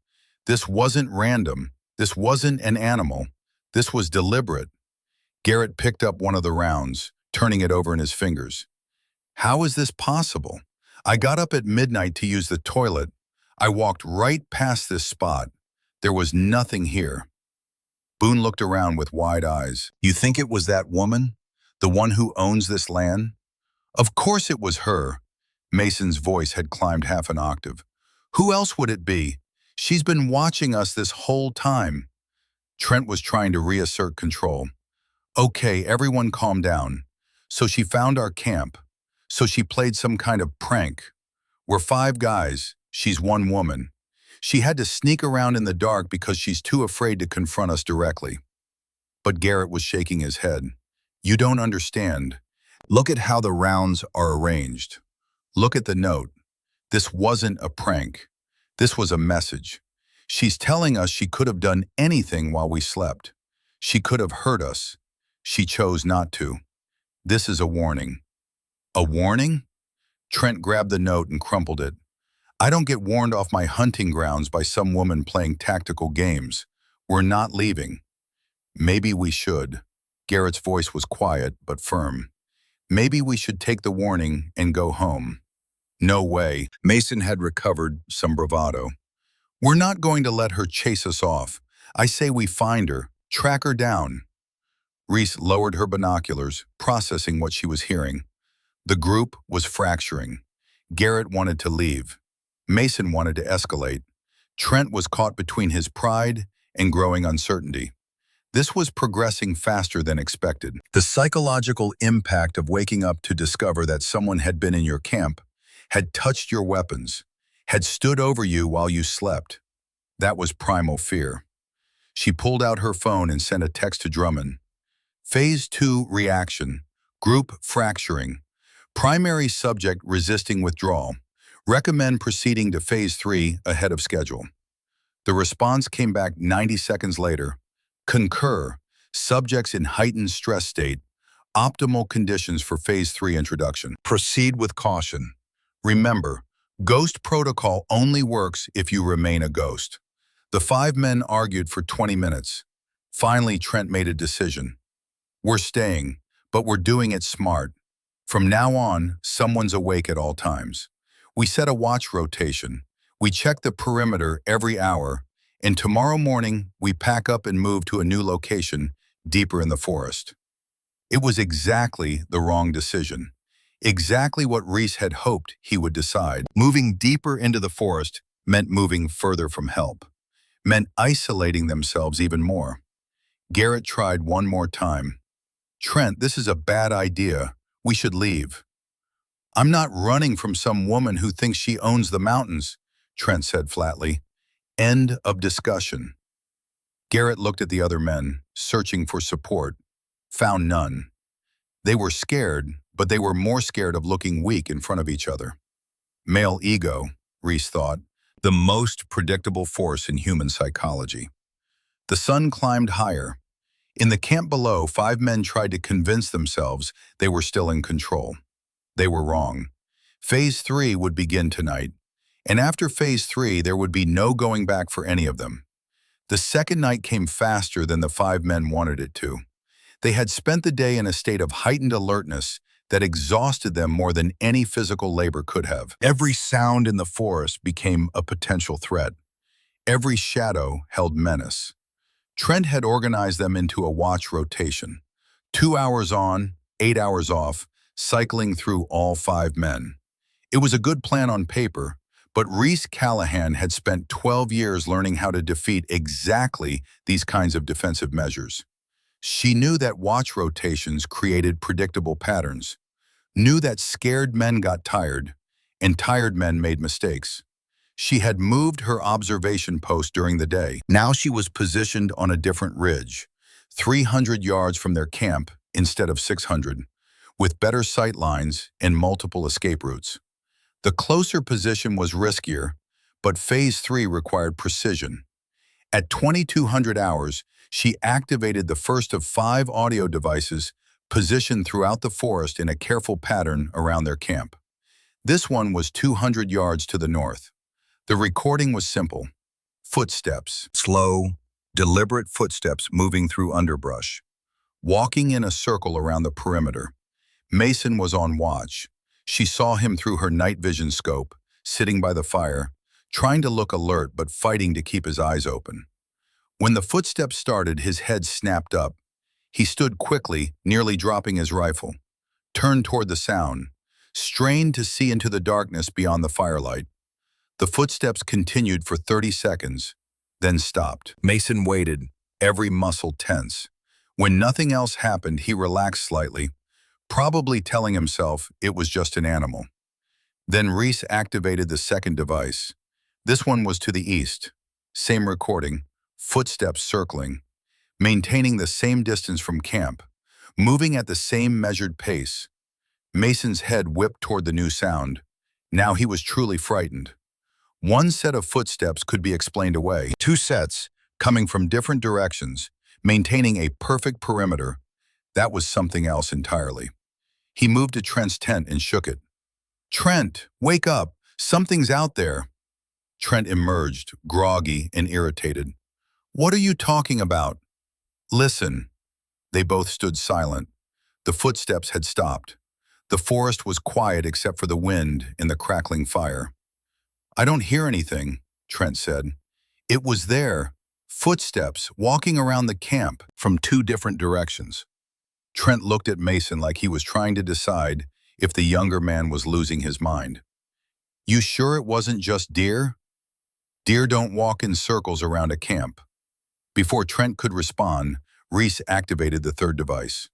This wasn't random. This wasn't an animal. This was deliberate. Garrett picked up one of the rounds, turning it over in his fingers. How is this possible? I got up at midnight to use the toilet. I walked right past this spot. There was nothing here. Boone looked around with wide eyes. You think it was that woman? The one who owns this land? Of course it was her. Mason's voice had climbed half an octave. Who else would it be? She's been watching us this whole time. Trent was trying to reassert control. Okay, everyone calm down. So she found our camp. So she played some kind of prank. We're 5 guys. She's 1 woman. She had to sneak around in the dark because she's too afraid to confront us directly. But Garrett was shaking his head. You don't understand. Look at how the rounds are arranged. Look at the note. This wasn't a prank. This was a message. She's telling us she could have done anything while we slept. She could have hurt us. She chose not to. This is a warning. A warning? Trent grabbed the note and crumpled it. I don't get warned off my hunting grounds by some woman playing tactical games. We're not leaving. Maybe we should. Garrett's voice was quiet but firm. Maybe we should take the warning and go home. No way. Mason had recovered some bravado. We're not going to let her chase us off. I say we find her, track her down. Reese lowered her binoculars, processing what she was hearing. The group was fracturing. Garrett wanted to leave. Mason wanted to escalate. Trent was caught between his pride and growing uncertainty. This was progressing faster than expected. The psychological impact of waking up to discover that someone had been in your camp, had touched your weapons, had stood over you while you slept. That was primal fear. She pulled out her phone and sent a text to Drummond. Phase 2 reaction, group fracturing. Primary subject resisting withdrawal. Recommend proceeding to Phase 3 ahead of schedule. The response came back 90 seconds later. Concur. Subjects in heightened stress state. Optimal conditions for Phase 3 introduction. Proceed with caution. Remember, ghost protocol only works if you remain a ghost. The 5 men argued for 20 minutes. Finally, Trent made a decision. We're staying, but we're doing it smart. From now on, someone's awake at all times. We set a watch rotation. We check the perimeter every hour, and tomorrow morning, we pack up and move to a new location deeper in the forest. It was exactly the wrong decision. Exactly what Reese had hoped he would decide. Moving deeper into the forest meant moving further from help, meant isolating themselves even more. Garrett tried one more time. Trent, this is a bad idea. We should leave. I'm not running from some woman who thinks she owns the mountains, Trent said flatly. End of discussion. Garrett looked at the other men, searching for support. Found none. They were scared, but they were more scared of looking weak in front of each other. Male ego, Reese thought, the most predictable force in human psychology. The sun climbed higher. In the camp below, 5 men tried to convince themselves they were still in control. They were wrong. Phase 3 would begin tonight, and after Phase 3, there would be no going back for any of them. The second night came faster than the 5 men wanted it to. They had spent the day in a state of heightened alertness that exhausted them more than any physical labor could have. Every sound in the forest became a potential threat. Every shadow held menace. Trent had organized them into a watch rotation. 2 hours on, 8 hours off, cycling through all 5 men. It was a good plan on paper, but Reese Callahan had spent 12 years learning how to defeat exactly these kinds of defensive measures. She knew that watch rotations created predictable patterns, knew that scared men got tired, and tired men made mistakes. She had moved her observation post during the day. Now she was positioned on a different ridge, 300 yards from their camp instead of 600, with better sight lines and multiple escape routes. The closer position was riskier, but Phase 3 required precision. At 2200 hours, she activated the first of 5 audio devices positioned throughout the forest in a careful pattern around their camp. This one was 200 yards to the north. The recording was simple. Footsteps. Slow, deliberate footsteps moving through underbrush. Walking in a circle around the perimeter. Mason was on watch. She saw him through her night vision scope, sitting by the fire, trying to look alert but fighting to keep his eyes open. When the footsteps started, his head snapped up. He stood quickly, nearly dropping his rifle. Turned toward the sound, strained to see into the darkness beyond the firelight. The footsteps continued for 30 seconds, then stopped. Mason waited, every muscle tense. When nothing else happened, he relaxed slightly, probably telling himself it was just an animal. Then Reese activated the second device. This one was to the east. Same recording, footsteps circling, maintaining the same distance from camp, moving at the same measured pace. Mason's head whipped toward the new sound. Now he was truly frightened. One set of footsteps could be explained away. 2 sets, coming from different directions, maintaining a perfect perimeter. That was something else entirely. He moved to Trent's tent and shook it. "Trent, wake up! Something's out there!" Trent emerged, groggy and irritated. "What are you talking about?" "Listen." They both stood silent. The footsteps had stopped. The forest was quiet except for the wind and the crackling fire. "I don't hear anything," Trent said. "It was there. Footsteps walking around the camp from 2 different directions." Trent looked at Mason like he was trying to decide if the younger man was losing his mind. "You sure it wasn't just deer?" "Deer don't walk in circles around a camp." Before Trent could respond, Reese activated the third device.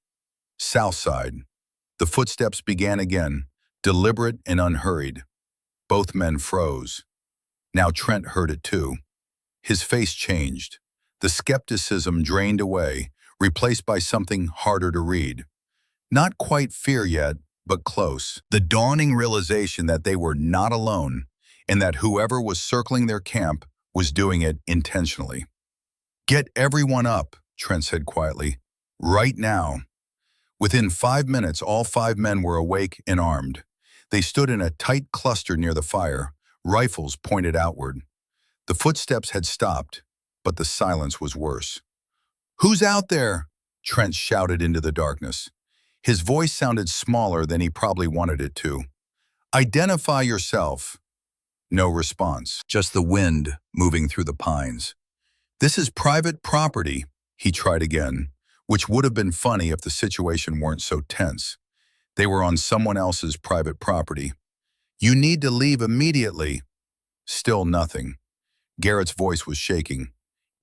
South side. The footsteps began again, deliberate and unhurried. Both men froze. Now Trent heard it too. His face changed. The skepticism drained away, replaced by something harder to read. Not quite fear yet, but close. The dawning realization that they were not alone, and that whoever was circling their camp was doing it intentionally. "Get everyone up," Trent said quietly. "Right now." Within 5 minutes, all 5 men were awake and armed. They stood in a tight cluster near the fire, rifles pointed outward. The footsteps had stopped, but the silence was worse. "Who's out there?" Trent shouted into the darkness. His voice sounded smaller than he probably wanted it to. "Identify yourself." No response, just the wind moving through the pines. "This is private property," he tried again, which would have been funny if the situation weren't so tense. They were on someone else's private property. "You need to leave immediately." Still nothing. Garrett's voice was shaking.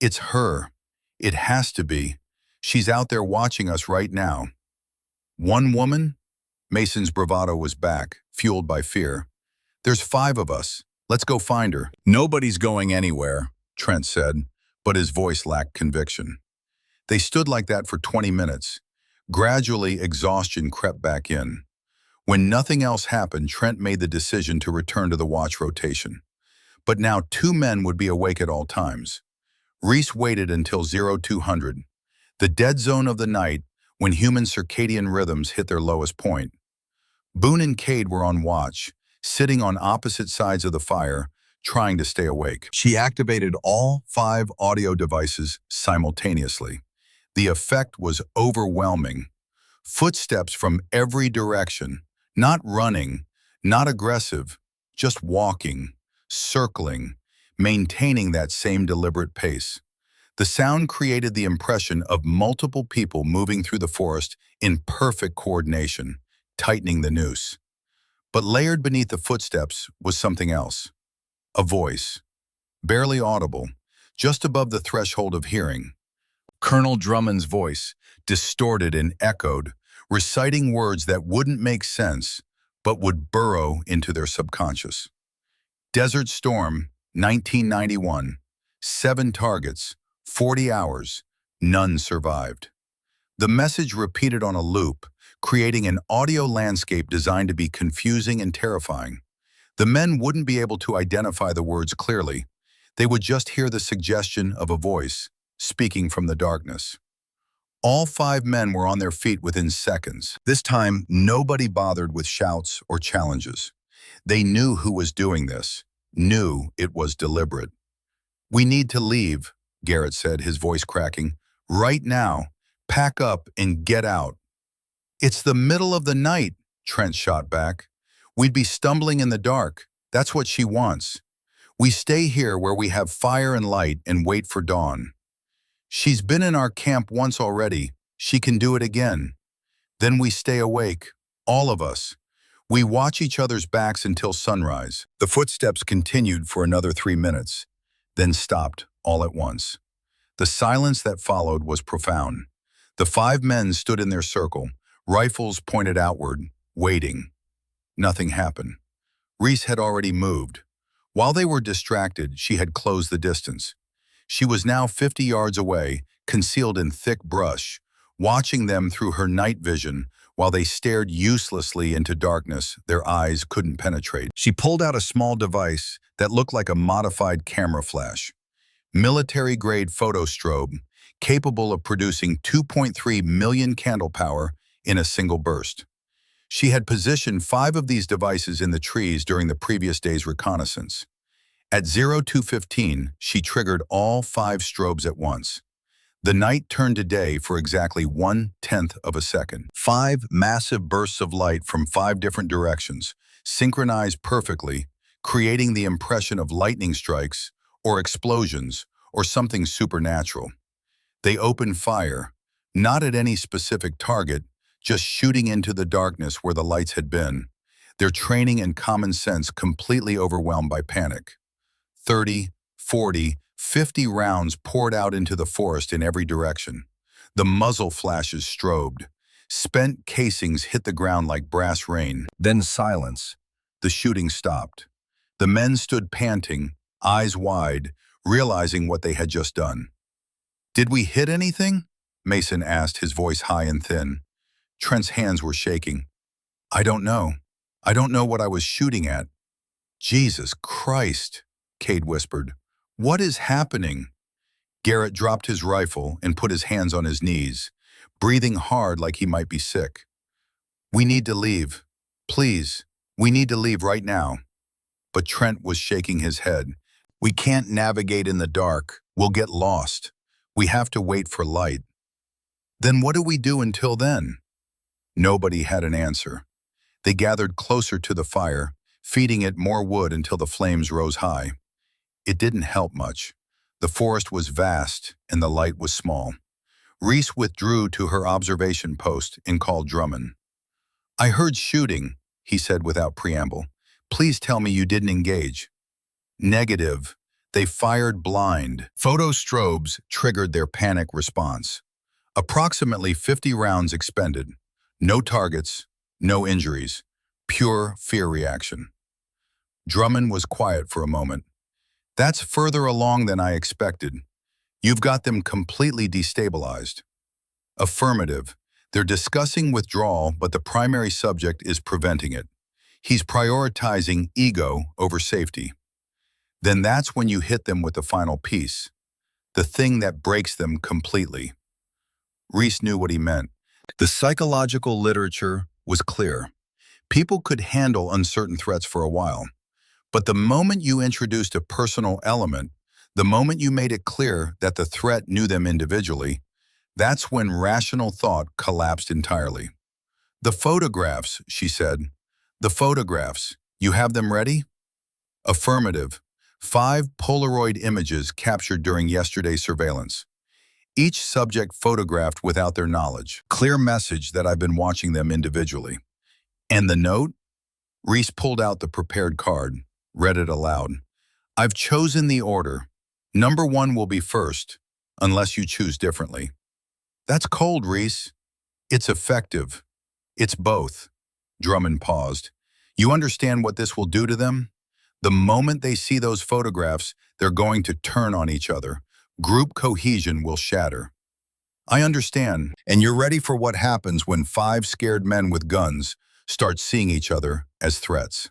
"It's her. It has to be. She's out there watching us right now." "One woman?" Mason's bravado was back, fueled by fear. "There's 5 of us. Let's go find her." "Nobody's going anywhere," Trent said, but his voice lacked conviction. They stood like that for 20 minutes. Gradually, exhaustion crept back in. When nothing else happened, Trent made the decision to return to the watch rotation. But now 2 men would be awake at all times. Reese waited until 0200, the dead zone of the night when human circadian rhythms hit their lowest point. Boone and Cade were on watch, sitting on opposite sides of the fire, trying to stay awake. She activated all 5 audio devices simultaneously. The effect was overwhelming. Footsteps from every direction, not running, not aggressive, just walking, circling, maintaining that same deliberate pace. The sound created the impression of multiple people moving through the forest in perfect coordination, tightening the noose. But layered beneath the footsteps was something else. A voice, barely audible, just above the threshold of hearing. Colonel Drummond's voice, distorted and echoed, reciting words that wouldn't make sense, but would burrow into their subconscious. Desert Storm, 1991. 7 targets, 40 hours, none survived. The message repeated on a loop, creating an audio landscape designed to be confusing and terrifying. The men wouldn't be able to identify the words clearly. They would just hear the suggestion of a voice speaking from the darkness. All 5 men were on their feet within seconds. This time, nobody bothered with shouts or challenges. They knew who was doing this, knew it was deliberate. "We need to leave," Garrett said, his voice cracking. "Right now. Pack up and get out." "It's the middle of the night," Trent shot back. "We'd be stumbling in the dark. That's what she wants. We stay here where we have fire and light and wait for dawn. She's been in our camp once already. She can do it again. Then we stay awake, all of us. We watch each other's backs until sunrise." The footsteps continued for another 3 minutes, then stopped all at once. The silence that followed was profound. The 5 men stood in their circle, rifles pointed outward, waiting. Nothing happened. Reese had already moved. While they were distracted, she had closed the distance. She was now 50 yards away, concealed in thick brush, watching them through her night vision while they stared uselessly into darkness their eyes couldn't penetrate. She pulled out a small device that looked like a modified camera flash. Military-grade photostrobe, capable of producing 2.3 million candle power in a single burst. She had positioned 5 of these devices in the trees during the previous day's reconnaissance. At 02:15, she triggered all 5 strobes at once. The night turned to day for exactly 1/10 of a second. 5 massive bursts of light from 5 different directions, synchronized perfectly, creating the impression of lightning strikes, or explosions, or something supernatural. They opened fire, not at any specific target, just shooting into the darkness where the lights had been, their training and common sense completely overwhelmed by panic. 30, 40, 50 rounds poured out into the forest in every direction. The muzzle flashes strobed. Spent casings hit the ground like brass rain. Then silence. The shooting stopped. The men stood panting, eyes wide, realizing what they had just done. "Did we hit anything?" Mason asked, his voice high and thin. Trent's hands were shaking. "I don't know. I don't know what I was shooting at." "Jesus Christ," Cade whispered. "What is happening?" Garrett dropped his rifle and put his hands on his knees, breathing hard like he might be sick. "We need to leave. Please, we need to leave right now." But Trent was shaking his head. "We can't navigate in the dark. We'll get lost. We have to wait for light." "Then what do we do until then?" Nobody had an answer. They gathered closer to the fire, feeding it more wood until the flames rose high. It didn't help much. The forest was vast and the light was small. Reese withdrew to her observation post and called Drummond. "I heard shooting," he said without preamble. "Please tell me you didn't engage." "Negative. They fired blind." Photo strobes triggered their panic response. Approximately 50 rounds expended. No targets, no injuries. Pure fear reaction. Drummond was quiet for a moment. "That's further along than I expected. You've got them completely destabilized." "Affirmative. They're discussing withdrawal, but the primary subject is preventing it. He's prioritizing ego over safety." "Then that's when you hit them with the final piece, the thing that breaks them completely." Reese knew what he meant. The psychological literature was clear. People could handle uncertain threats for a while. But the moment you introduced a personal element, the moment you made it clear that the threat knew them individually, that's when rational thought collapsed entirely. "The photographs," she said. "The photographs. You have them ready?" "Affirmative. 5 Polaroid images captured during yesterday's surveillance. Each subject photographed without their knowledge. Clear message that I've been watching them individually." "And the note?" Reese pulled out the prepared card, read it aloud. "I've chosen the order. Number 1 will be first, unless you choose differently." "That's cold, Reese." "It's effective. It's both." Drummond paused. "You understand what this will do to them? The moment they see those photographs, they're going to turn on each other. Group cohesion will shatter." "I understand. And you're ready for what happens when 5 scared men with guns start seeing each other as threats."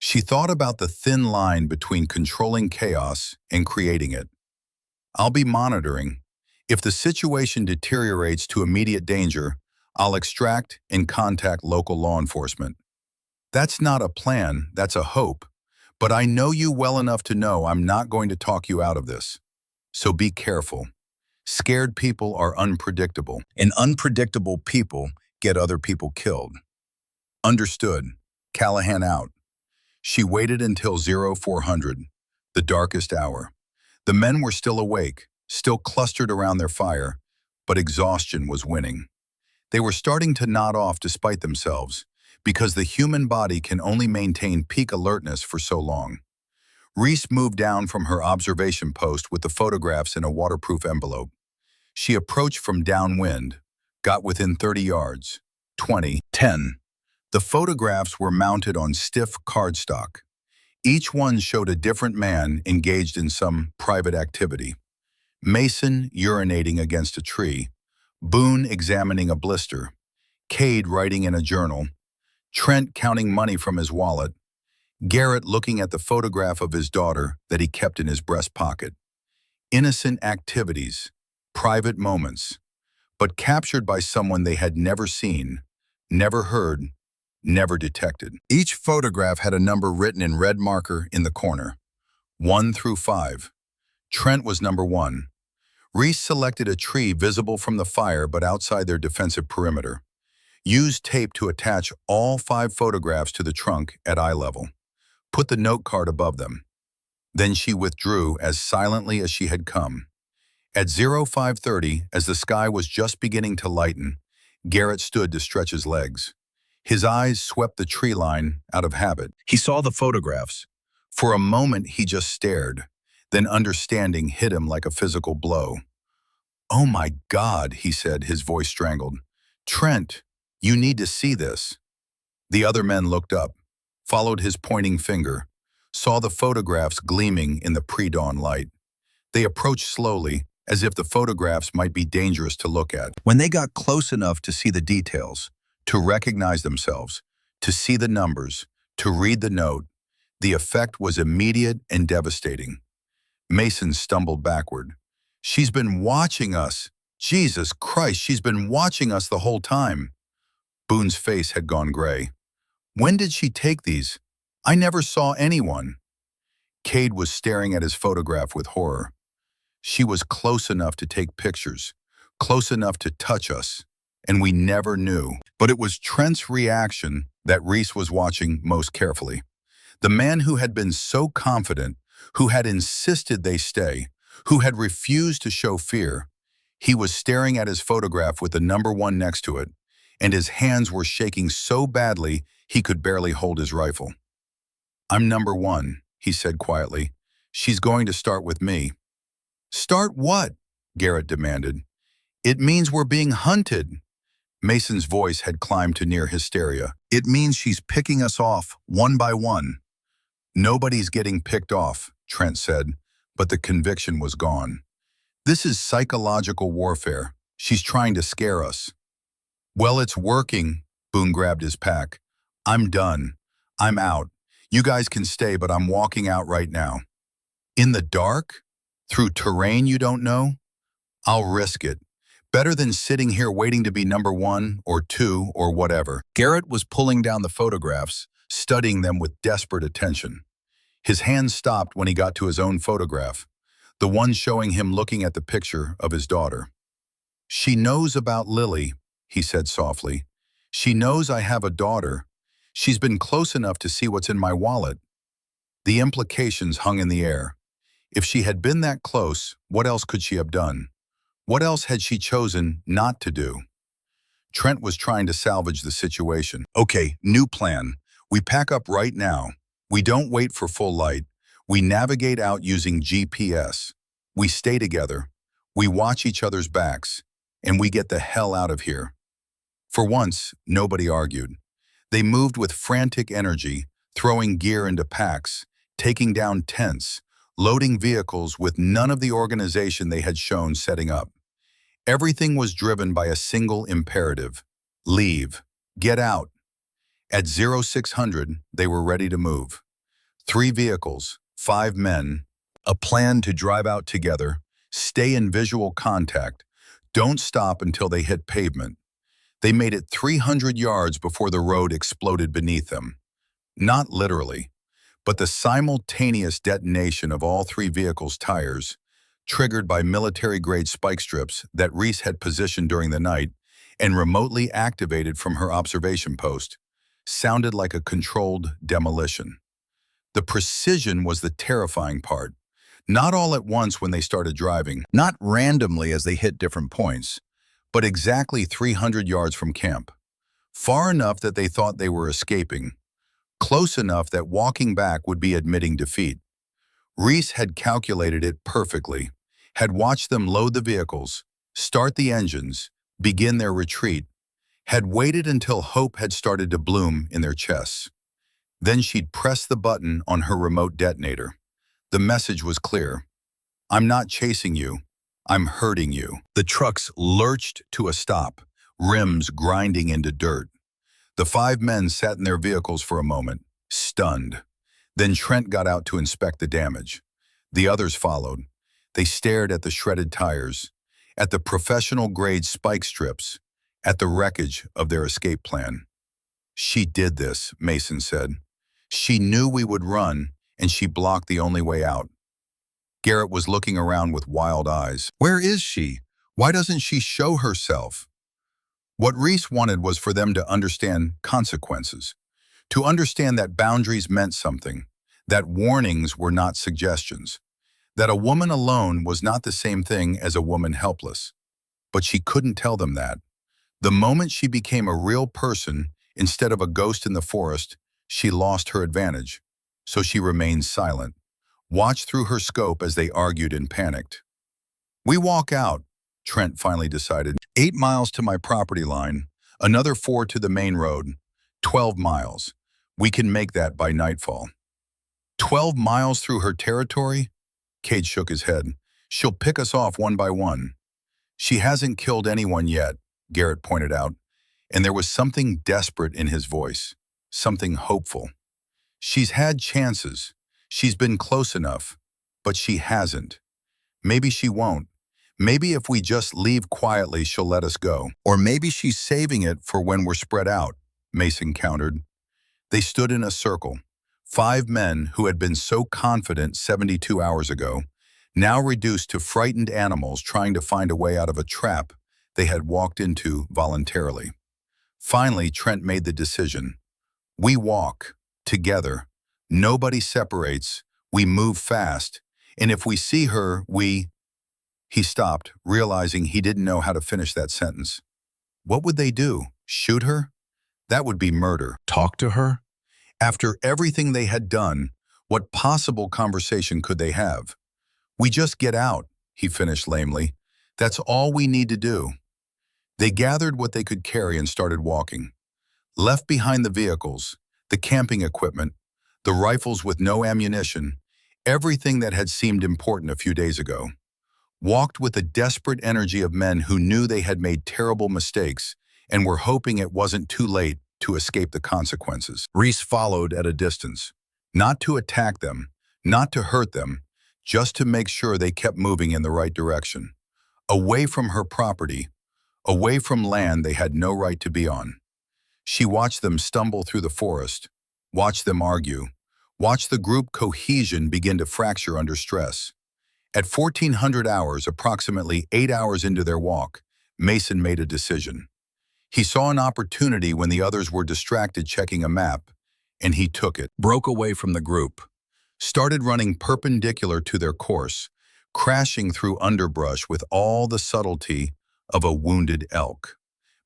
She thought about the thin line between controlling chaos and creating it. I'll be monitoring. If the situation deteriorates to immediate danger, I'll extract and contact local law enforcement. That's not a plan, that's a hope. But I know you well enough to know I'm not going to talk you out of this. So be careful. Scared people are unpredictable, and unpredictable people get other people killed. Understood. Callahan out. She waited until 0400, the darkest hour. The men were still awake, still clustered around their fire, but exhaustion was winning. They were starting to nod off despite themselves, because the human body can only maintain peak alertness for so long. Reese moved down from her observation post with the photographs in a waterproof envelope. She approached from downwind, got within 30 yards, 20, 10. The photographs were mounted on stiff cardstock. Each one showed a different man engaged in some private activity. Mason urinating against a tree, Boone examining a blister, Cade writing in a journal, Trent counting money from his wallet, Garrett looking at the photograph of his daughter that he kept in his breast pocket. Innocent activities, private moments, but captured by someone they had never seen, never heard, never detected. Each photograph had a number written in red marker in the corner, 1 through 5. Trent was number 1. Reese selected a tree visible from the fire but outside their defensive perimeter. Used tape to attach all 5 photographs to the trunk at eye level. Put the note card above them. Then she withdrew as silently as she had come. At 0530, as the sky was just beginning to lighten, Garrett stood to stretch his legs. His eyes swept the tree line out of habit. He saw the photographs. For a moment, he just stared. Then understanding hit him like a physical blow. "Oh my God," he said, his voice strangled. "Trent, you need to see this." The other men looked up, followed his pointing finger, saw the photographs gleaming in the pre-dawn light. They approached slowly, as if the photographs might be dangerous to look at. When they got close enough to see the details, to recognize themselves, to see the numbers, to read the note, the effect was immediate and devastating. Mason stumbled backward. "She's been watching us. Jesus Christ, she's been watching us the whole time." Boone's face had gone gray. "When did she take these? I never saw anyone." Cade was staring at his photograph with horror. "She was close enough to take pictures, close enough to touch us, and we never knew." But it was Trent's reaction that Reese was watching most carefully. The man who had been so confident, who had insisted they stay, who had refused to show fear. He was staring at his photograph with the number 1 next to it, and his hands were shaking so badly he could barely hold his rifle. "I'm number 1, he said quietly. "She's going to start with me." "Start what?" Garrett demanded. "It means we're being hunted." Mason's voice had climbed to near hysteria. "It means she's picking us off, one by one." "Nobody's getting picked off," Trent said, but the conviction was gone. "This is psychological warfare. She's trying to scare us." "Well, it's working." Boone grabbed his pack. "I'm done. I'm out. You guys can stay, but I'm walking out right now." "In the dark? Through terrain you don't know?" "I'll risk it. Better than sitting here waiting to be number 1 or 2 or whatever." Garrett was pulling down the photographs, studying them with desperate attention. His hand stopped when he got to his own photograph, the one showing him looking at the picture of his daughter. "She knows about Lily," he said softly. "She knows I have a daughter. She's been close enough to see what's in my wallet." The implications hung in the air. If she had been that close, what else could she have done? What else had she chosen not to do? Trent was trying to salvage the situation. "Okay, new plan. We pack up right now. We don't wait for full light. We navigate out using GPS. We stay together. We watch each other's backs. And we get the hell out of here." For once, nobody argued. They moved with frantic energy, throwing gear into packs, taking down tents, loading vehicles with none of the organization they had shown setting up. Everything was driven by a single imperative: leave, get out. At 0600, they were ready to move. 3 vehicles, 5 men, a plan to drive out together, stay in visual contact, don't stop until they hit pavement. They made it 300 yards before the road exploded beneath them. Not literally, but the simultaneous detonation of all 3 vehicles' tires, triggered by military-grade spike strips that Reese had positioned during the night and remotely activated from her observation post, sounded like a controlled demolition. The precision was the terrifying part. Not all at once when they started driving, not randomly as they hit different points, but exactly 300 yards from camp. Far enough that they thought they were escaping, close enough that walking back would be admitting defeat. Reese had calculated it perfectly, had watched them load the vehicles, start the engines, begin their retreat, had waited until hope had started to bloom in their chests. Then she'd press the button on her remote detonator. The message was clear. I'm not chasing you. I'm hurting you. The trucks lurched to a stop, rims grinding into dirt. The 5 men sat in their vehicles for a moment, stunned. Then Trent got out to inspect the damage. The others followed. They stared at the shredded tires, at the professional-grade spike strips, at the wreckage of their escape plan. She did this, Mason said. She knew we would run, and she blocked the only way out. Garrett was looking around with wild eyes. Where is she? Why doesn't she show herself? What Reese wanted was for them to understand consequences, to understand that boundaries meant something, that warnings were not suggestions, that a woman alone was not the same thing as a woman helpless. But she couldn't tell them that. The moment she became a real person instead of a ghost in the forest, she lost her advantage. So she remained silent, watched through her scope as they argued and panicked. We walk out, Trent finally decided. 8 miles to my property line, another 4 to the main road, 12 miles. We can make that by nightfall. 12 miles through her territory? Cade shook his head. She'll pick us off one by one. She hasn't killed anyone yet, Garrett pointed out, and there was something desperate in his voice, something hopeful. She's had chances. She's been close enough, but she hasn't. Maybe she won't. Maybe if we just leave quietly, she'll let us go. Or maybe she's saving it for when we're spread out, Mason countered. They stood in a circle. 5 men who had been so confident 72 hours ago, now reduced to frightened animals trying to find a way out of a trap they had walked into voluntarily. Finally, Trent made the decision. We walk, together. Nobody separates. We move fast. And if we see her, we... He stopped, realizing he didn't know how to finish that sentence. What would they do? Shoot her? That would be murder. Talk to her? After everything they had done, what possible conversation could they have? We just get out, he finished lamely. That's all we need to do. They gathered what they could carry and started walking. Left behind the vehicles, the camping equipment, the rifles with no ammunition, everything that had seemed important a few days ago. Walked with the desperate energy of men who knew they had made terrible mistakes and were hoping it wasn't too late to escape the consequences. Reese followed at a distance, not to attack them, not to hurt them, just to make sure they kept moving in the right direction. Away from her property, away from land they had no right to be on. She watched them stumble through the forest, watched them argue, watched the group cohesion begin to fracture under stress. At 1400 hours, approximately 8 hours into their walk, Mason made a decision. He saw an opportunity when the others were distracted checking a map, and he took it. Broke away from the group, started running perpendicular to their course, crashing through underbrush with all the subtlety of a wounded elk.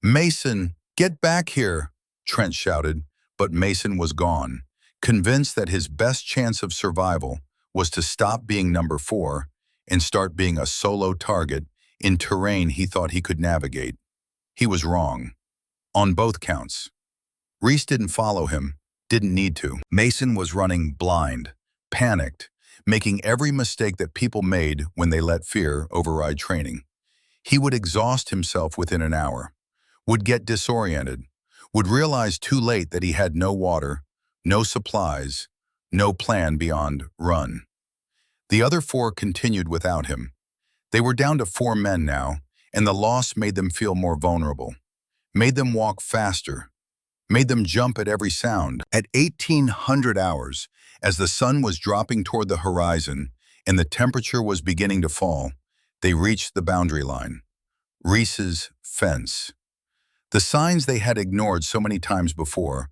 Mason, get back here, Trent shouted, but Mason was gone, convinced that his best chance of survival was to stop being number 4 and start being a solo target in terrain he thought he could navigate. He was wrong. On both counts. Reese didn't follow him, didn't need to. Mason was running blind, panicked, making every mistake that people made when they let fear override training. He would exhaust himself within an hour, would get disoriented, would realize too late that he had no water, no supplies, No plan beyond run. The other four continued without him. They were down to 4 men now, and the loss made them feel more vulnerable, made them walk faster, made them jump at every sound. At 1800 hours, as the sun was dropping toward the horizon and the temperature was beginning to fall, they reached the boundary line. Reese's fence. The signs they had ignored so many times before,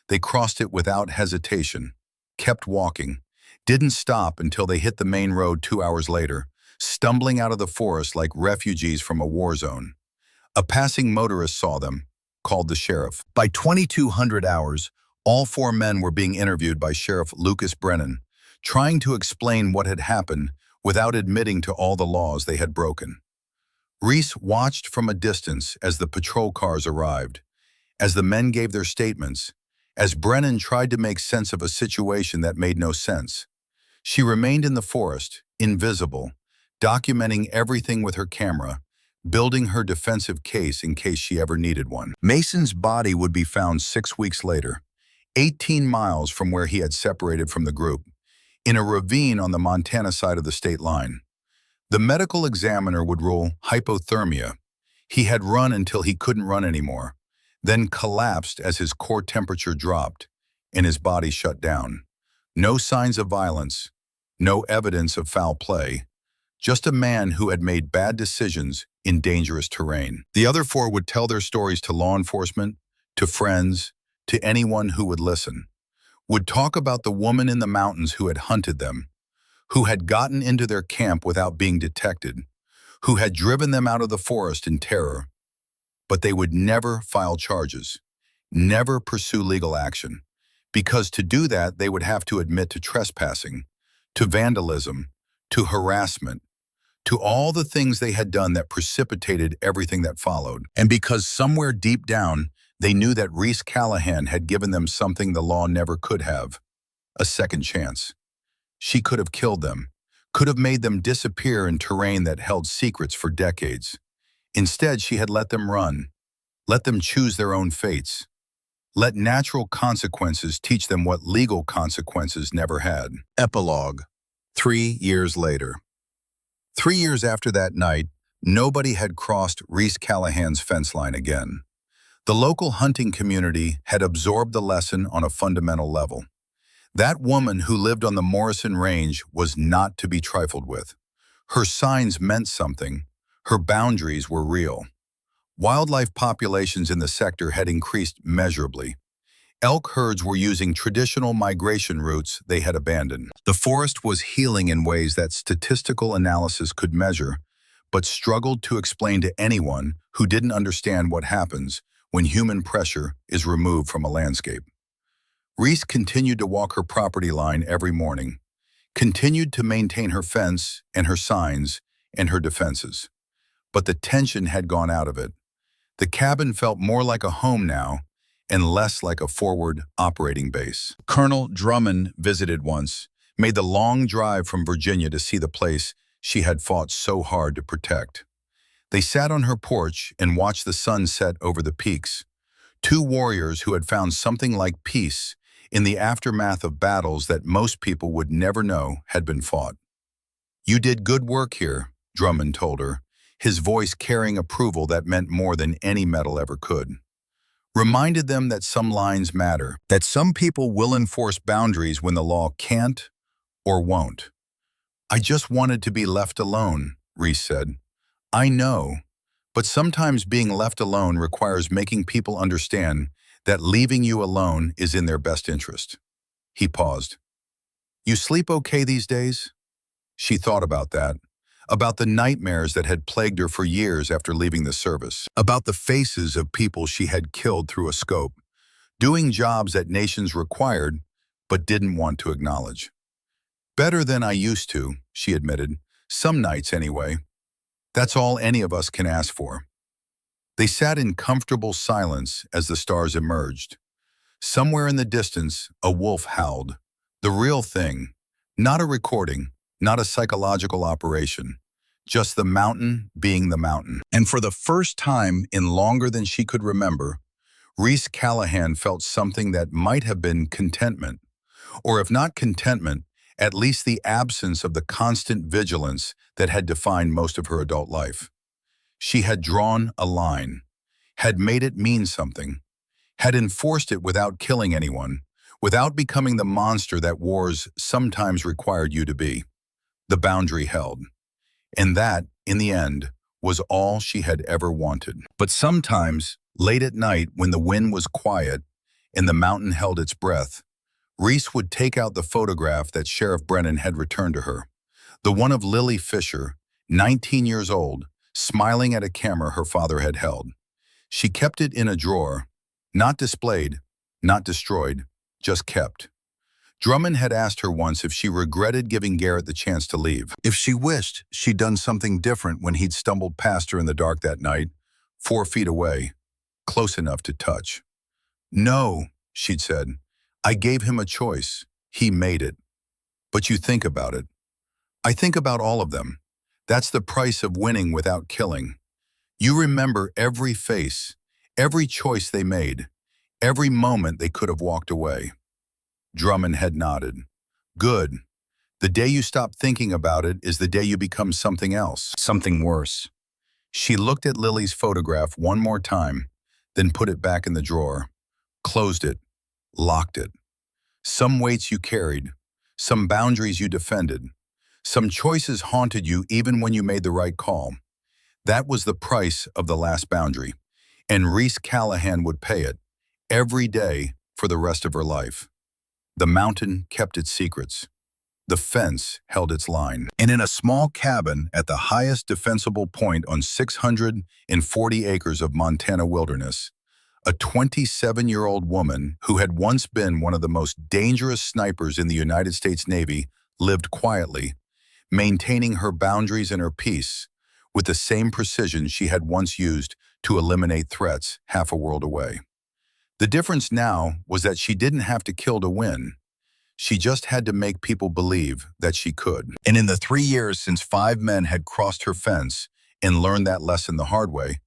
they crossed it without hesitation, kept walking, didn't stop until they hit the main road 2 hours later, stumbling out of the forest like refugees from a war zone. A passing motorist saw them, called the sheriff. By 2200 hours, all 4 men were being interviewed by Sheriff Lucas Brennan, trying to explain what had happened without admitting to all the laws they had broken. Reese watched from a distance as the patrol cars arrived, as the men gave their statements, as Brennan tried to make sense of a situation that made no sense. She remained in the forest, invisible, documenting everything with her camera, building her defensive case in case she ever needed one. Mason's body would be found 6 weeks later, 18 miles from where he had separated from the group, in a ravine on the Montana side of the state line. The medical examiner would rule hypothermia. He had run until he couldn't run anymore, then collapsed as his core temperature dropped and his body shut down. No signs of violence, no evidence of foul play, just a man who had made bad decisions in dangerous terrain. The other 4 would tell their stories to law enforcement, to friends, to anyone who would listen. Would talk about the woman in the mountains who had hunted them, who had gotten into their camp without being detected, who had driven them out of the forest in terror. But they would never file charges, never pursue legal action, because to do that they would have to admit to trespassing, to vandalism, to harassment, to all the things they had done that precipitated everything that followed. And because somewhere deep down, they knew that Reese Callahan had given them something the law never could have, a second chance. She could have killed them, could have made them disappear in terrain that held secrets for decades. Instead, she had let them run, let them choose their own fates, let natural consequences teach them what legal consequences never had. Epilogue. 3 years later. 3 years after that night, nobody had crossed Reese Callahan's fence line again. The local hunting community had absorbed the lesson on a fundamental level. That woman who lived on the Morrison range was not to be trifled with. Her signs meant something. Her boundaries were real. Wildlife populations in the sector had increased measurably. Elk herds were using traditional migration routes they had abandoned. The forest was healing in ways that statistical analysis could measure, but struggled to explain to anyone who didn't understand what happens when human pressure is removed from a landscape. Reese continued to walk her property line every morning, continued to maintain her fence and her signs and her defenses. But the tension had gone out of it. The cabin felt more like a home now and less like a forward operating base. Colonel Drummond visited once, made the long drive from Virginia to see the place she had fought so hard to protect. They sat on her porch and watched the sun set over the peaks. 2 warriors who had found something like peace in the aftermath of battles that most people would never know had been fought. "You did good work here," Drummond told her, his voice carrying approval that meant more than any medal ever could. Reminded them that some lines matter, that some people will enforce boundaries when the law can't or won't. "I just wanted to be left alone," Reese said. "I know, but sometimes being left alone requires making people understand that leaving you alone is in their best interest." He paused. "You sleep okay these days?" She thought about that, about the nightmares that had plagued her for years after leaving the service, about the faces of people she had killed through a scope, doing jobs that nations required but didn't want to acknowledge. "Better than I used to," she admitted. "Some nights anyway. That's all any of us can ask for." They sat in comfortable silence as the stars emerged. Somewhere in the distance, a wolf howled. The real thing, not a recording, not a psychological operation, just the mountain being the mountain. And for the first time in longer than she could remember, Reese Callahan felt something that might have been contentment, Or if not contentment, at least the absence of the constant vigilance that had defined most of her adult life. She had drawn a line, had made it mean something, had enforced it without killing anyone, without becoming the monster that wars sometimes required you to be. The boundary held. And that, in the end, was all she had ever wanted. But sometimes, late at night when the wind was quiet and the mountain held its breath, Reese would take out the photograph that Sheriff Brennan had returned to her, the one of Lily Fisher, 19 years old, smiling at a camera her father had held. She kept it in a drawer, not displayed, not destroyed, just kept. Drummond had asked her once if she regretted giving Garrett the chance to leave, if she wished she'd done something different when he'd stumbled past her in the dark that night, 4 feet away, close enough to touch. "No," she'd said. "I gave him a choice. He made it. But you think about it. I think about all of them. That's the price of winning without killing. You remember every face, every choice they made, every moment they could have walked away." Drummond had nodded. "Good. The day you stop thinking about it is the day you become something else, something worse." She looked at Lily's photograph one more time, then put it back in the drawer, closed it, locked it. Some weights you carried, some boundaries you defended, some choices haunted you even when you made the right call. That was the price of the last boundary, and Reese Callahan would pay it every day for the rest of her life. The mountain kept its secrets. The fence held its line. And in a small cabin at the highest defensible point on 640 acres of Montana wilderness, a 27-year-old woman who had once been one of the most dangerous snipers in the United States Navy lived quietly, maintaining her boundaries and her peace with the same precision she had once used to eliminate threats half a world away. The difference now was that she didn't have to kill to win. She just had to make people believe that she could. And in the 3 years since 5 men had crossed her fence and learned that lesson the hard way,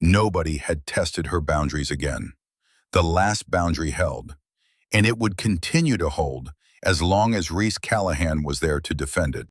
nobody had tested her boundaries again. The last boundary held, and it would continue to hold as long as Reese Callahan was there to defend it.